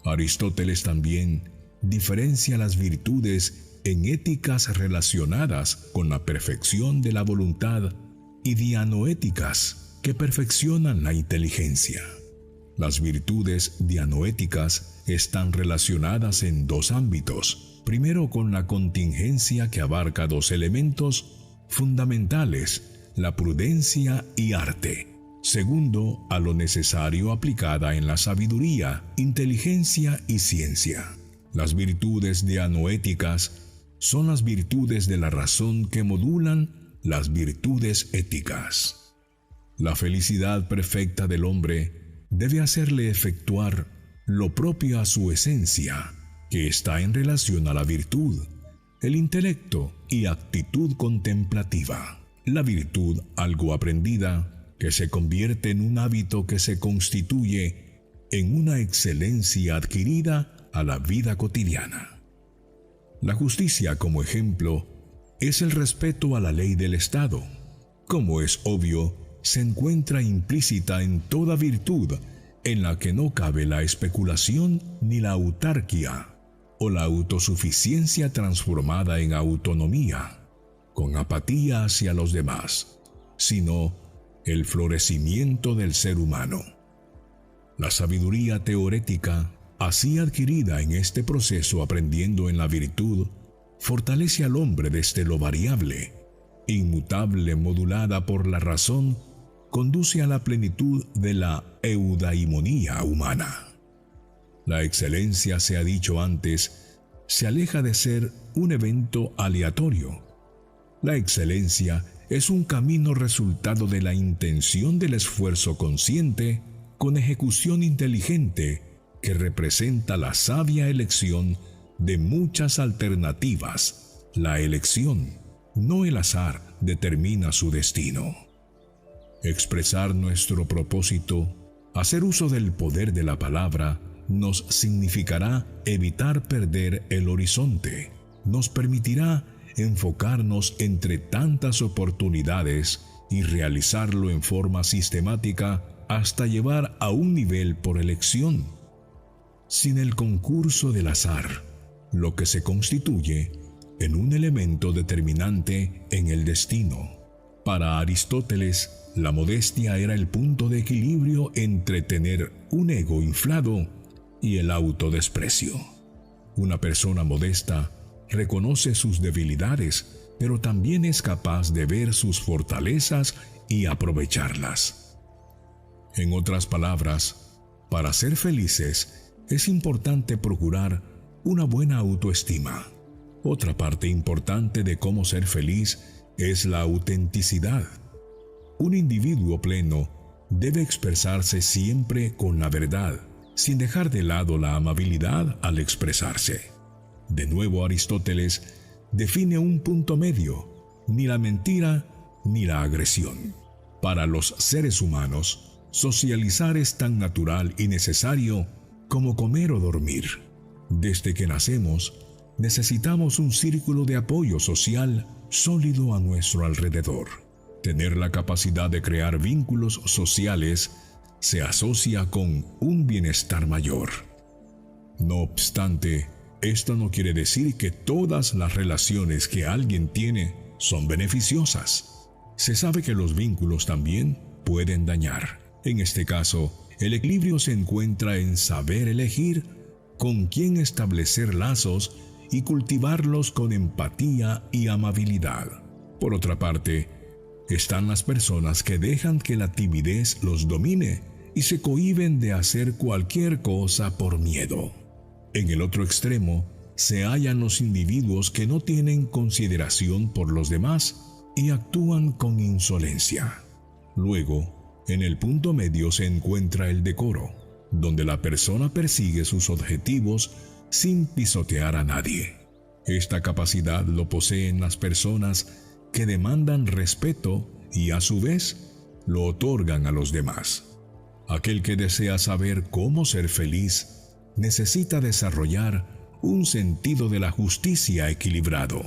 Aristóteles también diferencia las virtudes en éticas relacionadas con la perfección de la voluntad y dianoéticas que perfeccionan la inteligencia. Las virtudes dianoéticas están relacionadas en dos ámbitos. Primero, con la contingencia, que abarca dos elementos fundamentales: la prudencia y arte. Segundo, a lo necesario aplicada en la sabiduría, inteligencia y ciencia. Las virtudes dianoéticas son las virtudes de la razón que modulan las virtudes éticas. La felicidad perfecta del hombre debe hacerle efectuar lo propio a su esencia, que está en relación a la virtud, el intelecto y actitud contemplativa. La virtud, algo aprendida, que se convierte en un hábito que se constituye en una excelencia adquirida a la vida cotidiana. La justicia, como ejemplo, es el respeto a la ley del Estado. Como es obvio, se encuentra implícita en toda virtud en la que no cabe la especulación ni la autarquía o la autosuficiencia transformada en autonomía, con apatía hacia los demás, sino el florecimiento del ser humano. La sabiduría teorética, así adquirida en este proceso aprendiendo en la virtud, fortalece al hombre desde lo variable, inmutable, modulada por la razón, conduce a la plenitud de la eudaimonía humana. La excelencia, se ha dicho antes, se aleja de ser un evento aleatorio. La excelencia es un camino resultado de la intención del esfuerzo consciente con ejecución inteligente que representa la sabia elección de muchas alternativas. La elección, no el azar, determina su destino. Expresar nuestro propósito, hacer uso del poder de la palabra, nos significará evitar perder el horizonte. Nos permitirá enfocarnos entre tantas oportunidades y realizarlo en forma sistemática hasta llevar a un nivel por elección. Sin el concurso del azar, lo que se constituye en un elemento determinante en el destino. Para Aristóteles, la modestia era el punto de equilibrio entre tener un ego inflado y el autodesprecio. Una persona modesta reconoce sus debilidades, pero también es capaz de ver sus fortalezas y aprovecharlas. En otras palabras, para ser felices es importante procurar una buena autoestima. Otra parte importante de cómo ser feliz es la autenticidad. Un individuo pleno debe expresarse siempre con la verdad, sin dejar de lado la amabilidad al expresarse. De nuevo, Aristóteles define un punto medio, ni la mentira ni la agresión. Para los seres humanos, socializar es tan natural y necesario como comer o dormir. Desde que nacemos, necesitamos un círculo de apoyo social sólido a nuestro alrededor. Tener la capacidad de crear vínculos sociales se asocia con un bienestar mayor. No obstante, esto no quiere decir que todas las relaciones que alguien tiene son beneficiosas. Se sabe que los vínculos también pueden dañar. En este caso, el equilibrio se encuentra en saber elegir con quién establecer lazos y cultivarlos con empatía y amabilidad. Por otra parte, están las personas que dejan que la timidez los domine y se cohíben de hacer cualquier cosa por miedo. En el otro extremo, se hallan los individuos que no tienen consideración por los demás y actúan con insolencia. Luego, en el punto medio se encuentra el decoro, donde la persona persigue sus objetivos sin pisotear a nadie. Esta capacidad lo poseen las personas que demandan respeto y a su vez lo otorgan a los demás. Aquel que desea saber cómo ser feliz necesita desarrollar un sentido de la justicia equilibrado.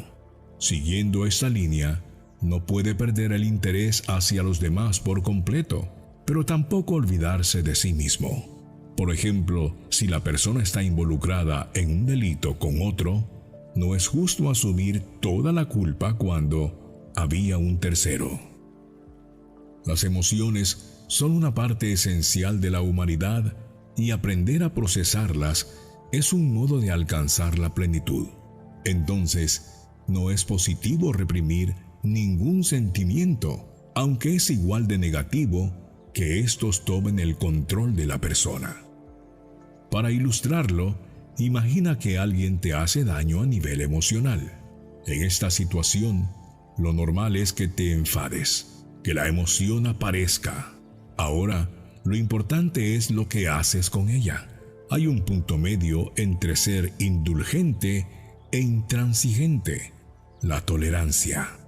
Siguiendo esta línea, no puede perder el interés hacia los demás por completo, pero tampoco olvidarse de sí mismo. Por ejemplo, si la persona está involucrada en un delito con otro, no es justo asumir toda la culpa cuando había un tercero. Las emociones son una parte esencial de la humanidad y aprender a procesarlas es un modo de alcanzar la plenitud. Entonces, no es positivo reprimir ningún sentimiento, aunque es igual de negativo que estos tomen el control de la persona. Para ilustrarlo, imagina que alguien te hace daño a nivel emocional. En esta situación, lo normal es que te enfades, que la emoción aparezca. Ahora, lo importante es lo que haces con ella. Hay un punto medio entre ser indulgente e intransigente, la tolerancia.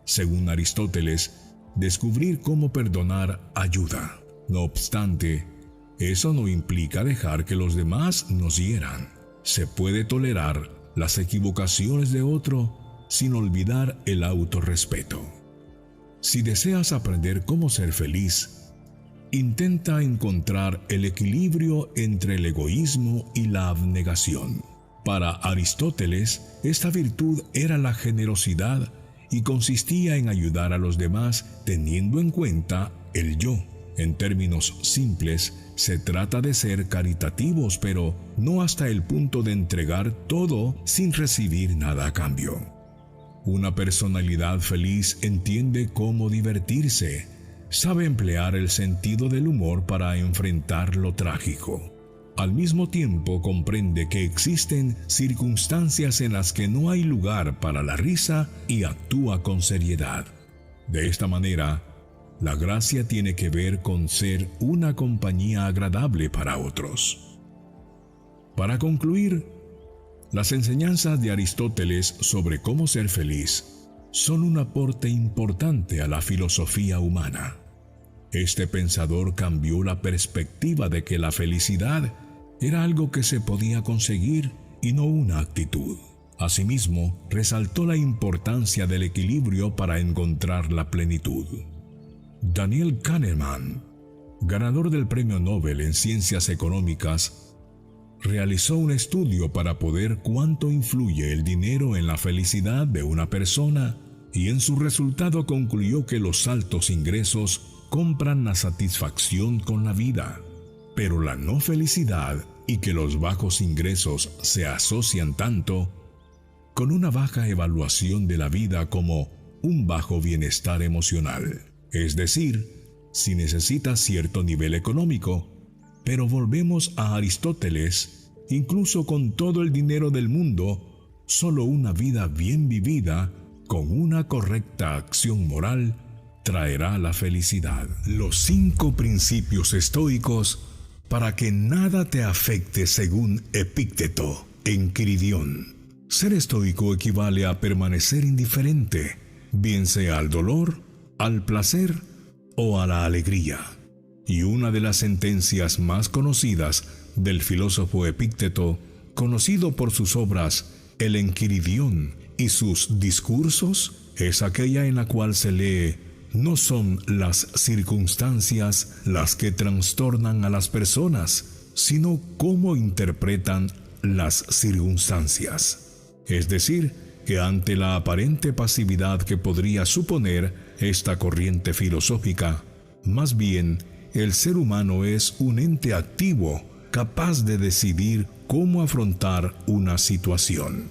Según Aristóteles, descubrir cómo perdonar ayuda. No obstante, eso no implica dejar que los demás nos hieran. Se puede tolerar las equivocaciones de otro sin olvidar el autorrespeto. Si deseas aprender cómo ser feliz, intenta encontrar el equilibrio entre el egoísmo y la abnegación. Para Aristóteles, esta virtud era la generosidad y consistía en ayudar a los demás teniendo en cuenta el yo. En términos simples, se trata de ser caritativos, pero no hasta el punto de entregar todo sin recibir nada a cambio. Una personalidad feliz entiende cómo divertirse, sabe emplear el sentido del humor para enfrentar lo trágico. Al mismo tiempo comprende que existen circunstancias en las que no hay lugar para la risa y actúa con seriedad. De esta manera, La gracia tiene que ver con ser una compañía agradable para otros. Para concluir, las enseñanzas de Aristóteles sobre cómo ser feliz son un aporte importante a la filosofía humana. Este pensador cambió la perspectiva de que la felicidad era algo que se podía conseguir y no una actitud. Asimismo, resaltó la importancia del equilibrio para encontrar la plenitud. Daniel Kahneman, ganador del Premio Nobel en Ciencias Económicas, realizó un estudio para poder cuánto influye el dinero en la felicidad de una persona y en su resultado concluyó que los altos ingresos compran la satisfacción con la vida, pero la no felicidad y que los bajos ingresos se asocian tanto con una baja evaluación de la vida como un bajo bienestar emocional. Es decir, si necesitas cierto nivel económico, pero volvemos a Aristóteles, incluso con todo el dinero del mundo, solo una vida bien vivida, con una correcta acción moral, traerá la felicidad. Los 5 principios estoicos para que nada te afecte según Epícteto en Quiridión. Ser estoico equivale a permanecer indiferente, bien sea al dolor, al placer o a la alegría. Y una de las sentencias más conocidas del filósofo Epícteto, conocido por sus obras El Enquiridión y sus discursos, es aquella en la cual se lee: no son las circunstancias las que trastornan a las personas, sino cómo interpretan las circunstancias. Es decir, que ante la aparente pasividad que podría suponer esta corriente filosófica, más bien el ser humano es un ente activo, capaz de decidir cómo afrontar una situación.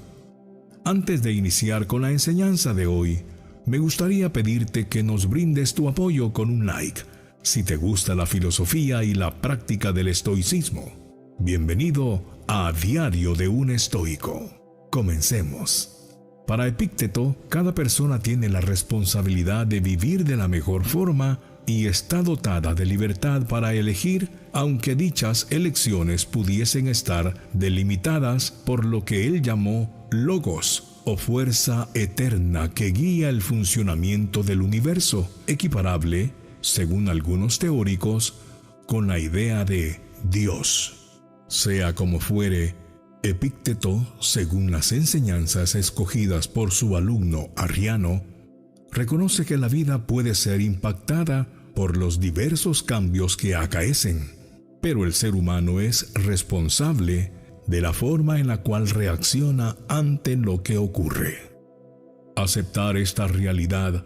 Antes de iniciar con la enseñanza de hoy, me gustaría pedirte que nos brindes tu apoyo con un like, si te gusta la filosofía y la práctica del estoicismo. Bienvenido a Diario de un Estoico. Comencemos. Para Epícteto, cada persona tiene la responsabilidad de vivir de la mejor forma y está dotada de libertad para elegir, aunque dichas elecciones pudiesen estar delimitadas por lo que él llamó logos, o fuerza eterna que guía el funcionamiento del universo, equiparable, según algunos teóricos, con la idea de Dios. Sea como fuere, Epícteto, según las enseñanzas escogidas por su alumno Arriano, reconoce que la vida puede ser impactada por los diversos cambios que acaecen, pero el ser humano es responsable de la forma en la cual reacciona ante lo que ocurre. Aceptar esta realidad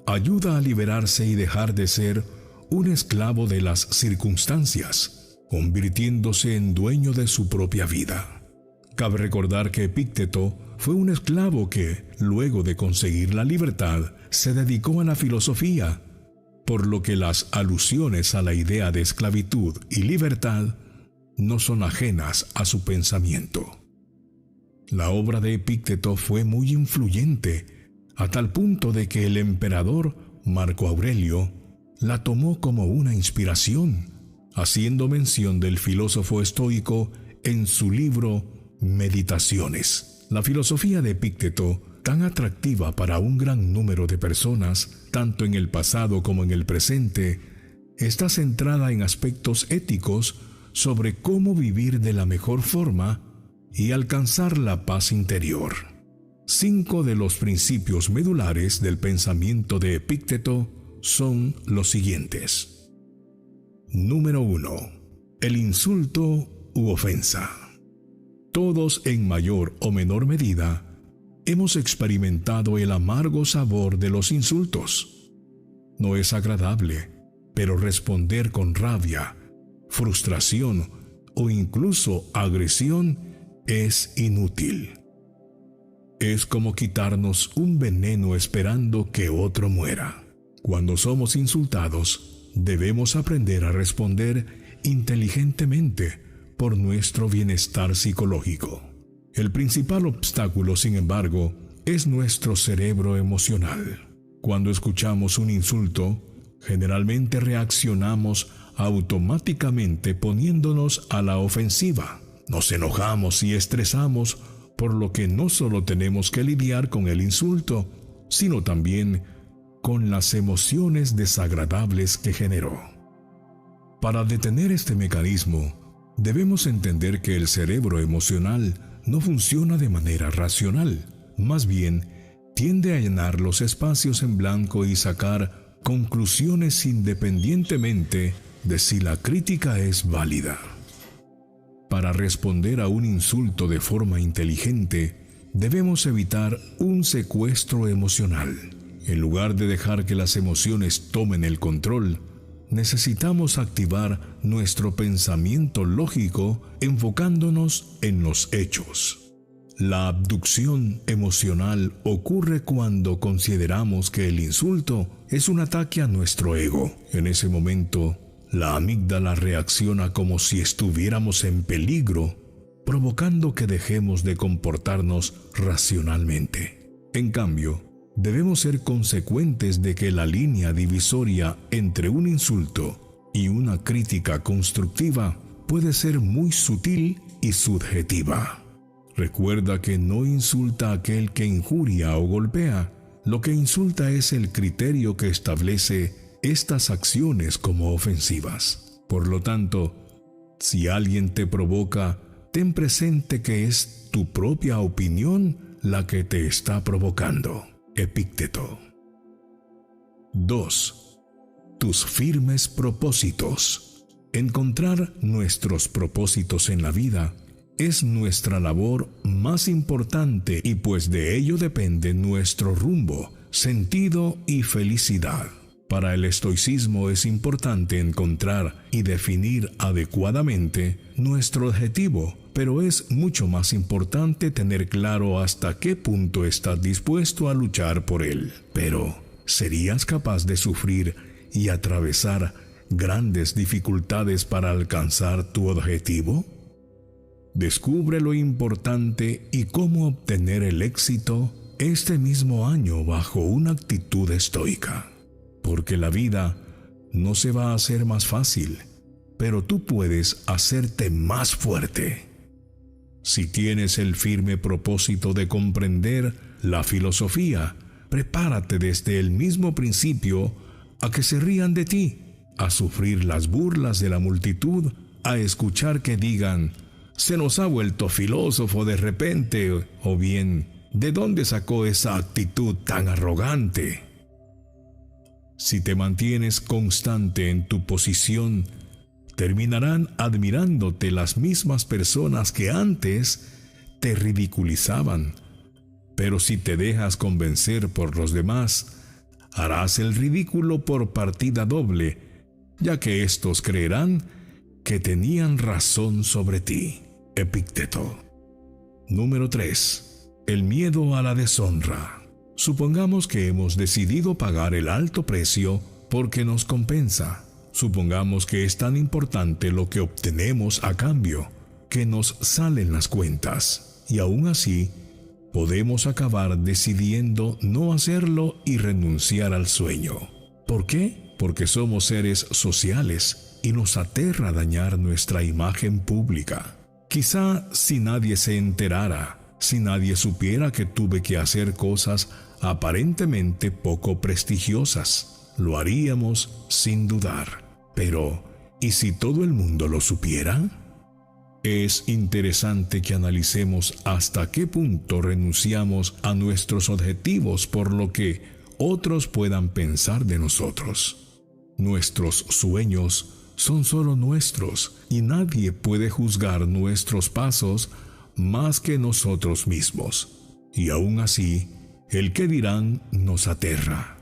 ayuda a liberarse y dejar de ser un esclavo de las circunstancias, convirtiéndose en dueño de su propia vida. Cabe recordar que Epícteto fue un esclavo que, luego de conseguir la libertad, se dedicó a la filosofía, por lo que las alusiones a la idea de esclavitud y libertad no son ajenas a su pensamiento. La obra de Epícteto fue muy influyente, a tal punto de que el emperador Marco Aurelio la tomó como una inspiración, haciendo mención del filósofo estoico en su libro Meditaciones. La filosofía de Epícteto, tan atractiva para un gran número de personas, tanto en el pasado como en el presente, está centrada en aspectos éticos sobre cómo vivir de la mejor forma y alcanzar la paz interior. 5 de los principios medulares del pensamiento de Epícteto son los siguientes. Número 1. El insulto u ofensa. Todos, en mayor o menor medida, hemos experimentado el amargo sabor de los insultos. No es agradable, pero responder con rabia, frustración o incluso agresión es inútil. Es como quitarnos un veneno esperando que otro muera. Cuando somos insultados, debemos aprender a responder inteligentemente por nuestro bienestar psicológico. El principal obstáculo, sin embargo, es nuestro cerebro emocional. Cuando escuchamos un insulto, Generalmente reaccionamos automáticamente poniéndonos a la ofensiva. Nos enojamos y estresamos, por lo que no solo tenemos que lidiar con el insulto, sino también con las emociones desagradables que generó. Para detener este mecanismo, debemos entender que el cerebro emocional no funciona de manera racional, más bien tiende a llenar los espacios en blanco y sacar conclusiones independientemente de si la crítica es válida. Para responder a un insulto de forma inteligente, debemos evitar un secuestro emocional. En lugar de dejar que las emociones tomen el control, necesitamos activar nuestro pensamiento lógico enfocándonos en los hechos. La abducción emocional ocurre cuando consideramos que el insulto es un ataque a nuestro ego. En ese momento, la amígdala reacciona como si estuviéramos en peligro, provocando que dejemos de comportarnos racionalmente. En cambio, debemos ser consecuentes de que la línea divisoria entre un insulto y una crítica constructiva puede ser muy sutil y subjetiva. Recuerda que no insulta a aquel que injuria o golpea. Lo que insulta es el criterio que establece estas acciones como ofensivas. Por lo tanto, si alguien te provoca, ten presente que es tu propia opinión la que te está provocando. Epícteto. 2. Tus firmes propósitos. Encontrar nuestros propósitos en la vida es nuestra labor más importante y pues de ello depende nuestro rumbo, sentido y felicidad. Para el estoicismo es importante encontrar y definir adecuadamente nuestro objetivo, pero es mucho más importante tener claro hasta qué punto estás dispuesto a luchar por él. Pero, ¿serías capaz de sufrir y atravesar grandes dificultades para alcanzar tu objetivo? Descubre lo importante y cómo obtener el éxito este mismo año bajo una actitud estoica. Porque la vida no se va a hacer más fácil, pero tú puedes hacerte más fuerte. Si tienes el firme propósito de comprender la filosofía, prepárate desde el mismo principio a que se rían de ti, a sufrir las burlas de la multitud, a escuchar que digan, se nos ha vuelto filósofo de repente, o bien, ¿de dónde sacó esa actitud tan arrogante? Si te mantienes constante en tu posición, terminarán admirándote las mismas personas que antes te ridiculizaban. Pero si te dejas convencer por los demás, harás el ridículo por partida doble, ya que estos creerán que tenían razón sobre ti. Epícteto. Número 3. El miedo a la deshonra. Supongamos que hemos decidido pagar el alto precio porque nos compensa. Supongamos que es tan importante lo que obtenemos a cambio, que nos salen las cuentas, y aún así, podemos acabar decidiendo no hacerlo y renunciar al sueño. ¿Por qué? Porque somos seres sociales y nos aterra dañar nuestra imagen pública. Quizá si nadie se enterara, si nadie supiera que tuve que hacer cosas aparentemente poco prestigiosas, lo haríamos sin dudar. Pero, ¿y si todo el mundo lo supiera? Es interesante que analicemos hasta qué punto renunciamos a nuestros objetivos por lo que otros puedan pensar de nosotros. Nuestros sueños son solo nuestros y nadie puede juzgar nuestros pasos más que nosotros mismos. Y aún así, el qué dirán nos aterra.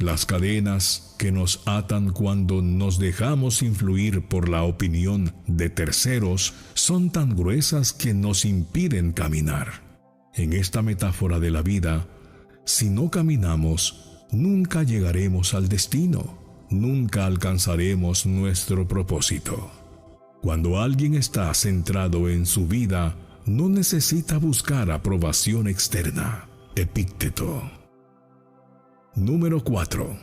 Las cadenas que nos atan cuando nos dejamos influir por la opinión de terceros son tan gruesas que nos impiden caminar. En esta metáfora de la vida, si no caminamos, nunca llegaremos al destino, nunca alcanzaremos nuestro propósito. Cuando alguien está centrado en su vida, no necesita buscar aprobación externa. Epícteto. Número 4.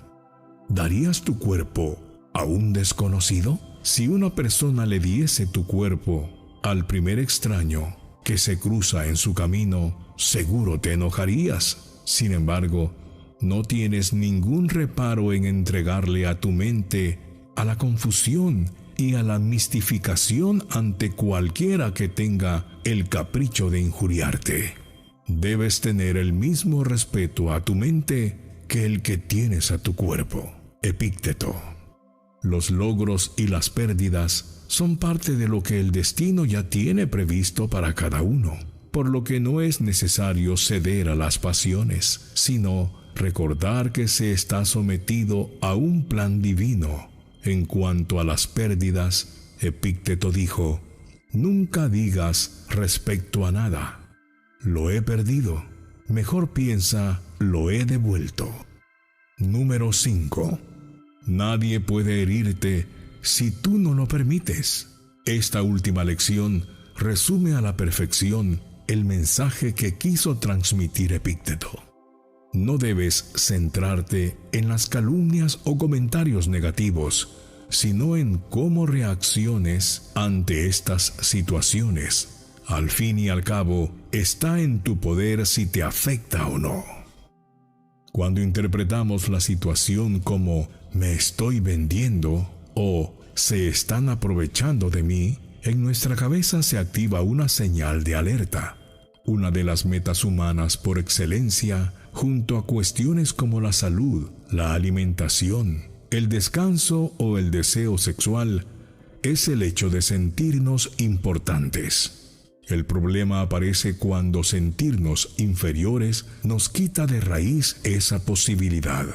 ¿Darías tu cuerpo a un desconocido? Si una persona le diese tu cuerpo al primer extraño que se cruza en su camino, seguro te enojarías. Sin embargo, no tienes ningún reparo en entregarle a tu mente a la confusión y a la mistificación ante cualquiera que tenga el capricho de injuriarte. Debes tener el mismo respeto a tu mente que el que tienes a tu cuerpo. Epícteto. Los logros y las pérdidas son parte de lo que el destino ya tiene previsto para cada uno, por lo que no es necesario ceder a las pasiones, sino recordar que se está sometido a un plan divino. En cuanto a las pérdidas, Epícteto dijo: nunca digas respecto a nada, lo he perdido, mejor piensa, lo he devuelto. Número 5. Nadie puede herirte si tú no lo permites. Esta última lección resume a la perfección el mensaje que quiso transmitir Epícteto. No debes centrarte en las calumnias o comentarios negativos, sino en cómo reacciones ante estas situaciones. Al fin y al cabo, está en tu poder si te afecta o no. Cuando interpretamos la situación como me estoy vendiendo o se están aprovechando de mí, en nuestra cabeza se activa una señal de alerta. Una de las metas humanas por excelencia, junto a cuestiones como la salud, la alimentación, el descanso o el deseo sexual, es el hecho de sentirnos importantes. El problema aparece cuando sentirnos inferiores nos quita de raíz esa posibilidad.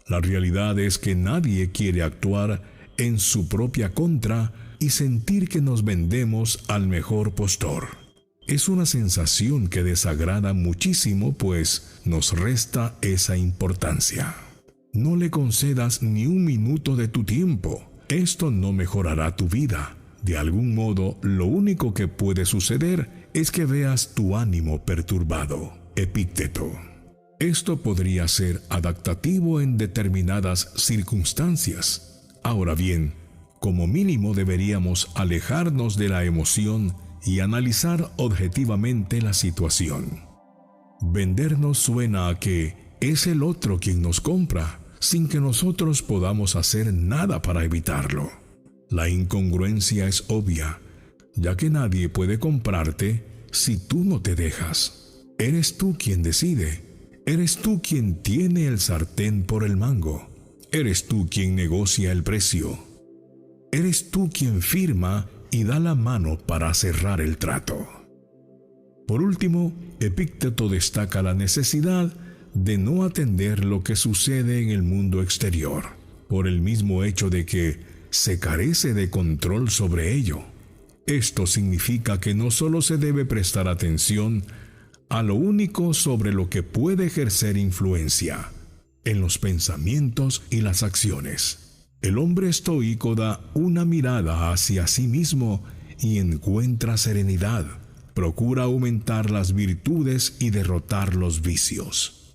La realidad es que nadie quiere actuar en su propia contra y sentir que nos vendemos al mejor postor. Es una sensación que desagrada muchísimo, pues nos resta esa importancia. No le concedas ni un minuto de tu tiempo. Esto no mejorará tu vida. De algún modo, lo único que puede suceder es que veas tu ánimo perturbado. Epícteto. Esto podría ser adaptativo en determinadas circunstancias. Ahora bien, como mínimo deberíamos alejarnos de la emoción y analizar objetivamente la situación. Vendernos suena a que es el otro quien nos compra, sin que nosotros podamos hacer nada para evitarlo. La incongruencia es obvia, ya que nadie puede comprarte si tú no te dejas. Eres tú quien decide. Eres tú quien tiene el sartén por el mango. Eres tú quien negocia el precio. Eres tú quien firma y da la mano para cerrar el trato. Por último, Epícteto destaca la necesidad de no atender lo que sucede en el mundo exterior, por el mismo hecho de que se carece de control sobre ello. Esto significa que no solo se debe prestar atención a lo único sobre lo que puede ejercer influencia, en los pensamientos y las acciones. El hombre estoico da una mirada hacia sí mismo y encuentra serenidad. Procura aumentar las virtudes y derrotar los vicios.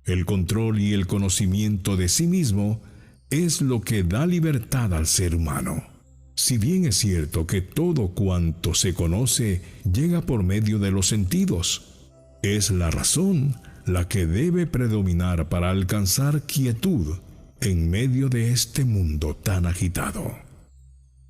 El control y el conocimiento de sí mismo es lo que da libertad al ser humano. Si bien es cierto que todo cuanto se conoce llega por medio de los sentidos, es la razón la que debe predominar para alcanzar quietud en medio de este mundo tan agitado.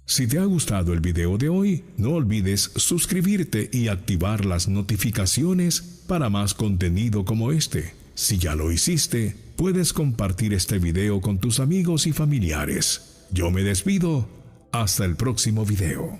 Si te ha gustado el video de hoy, no olvides suscribirte y activar las notificaciones para más contenido como este. Si ya lo hiciste, puedes compartir este video con tus amigos y familiares. Yo me despido. Hasta el próximo video.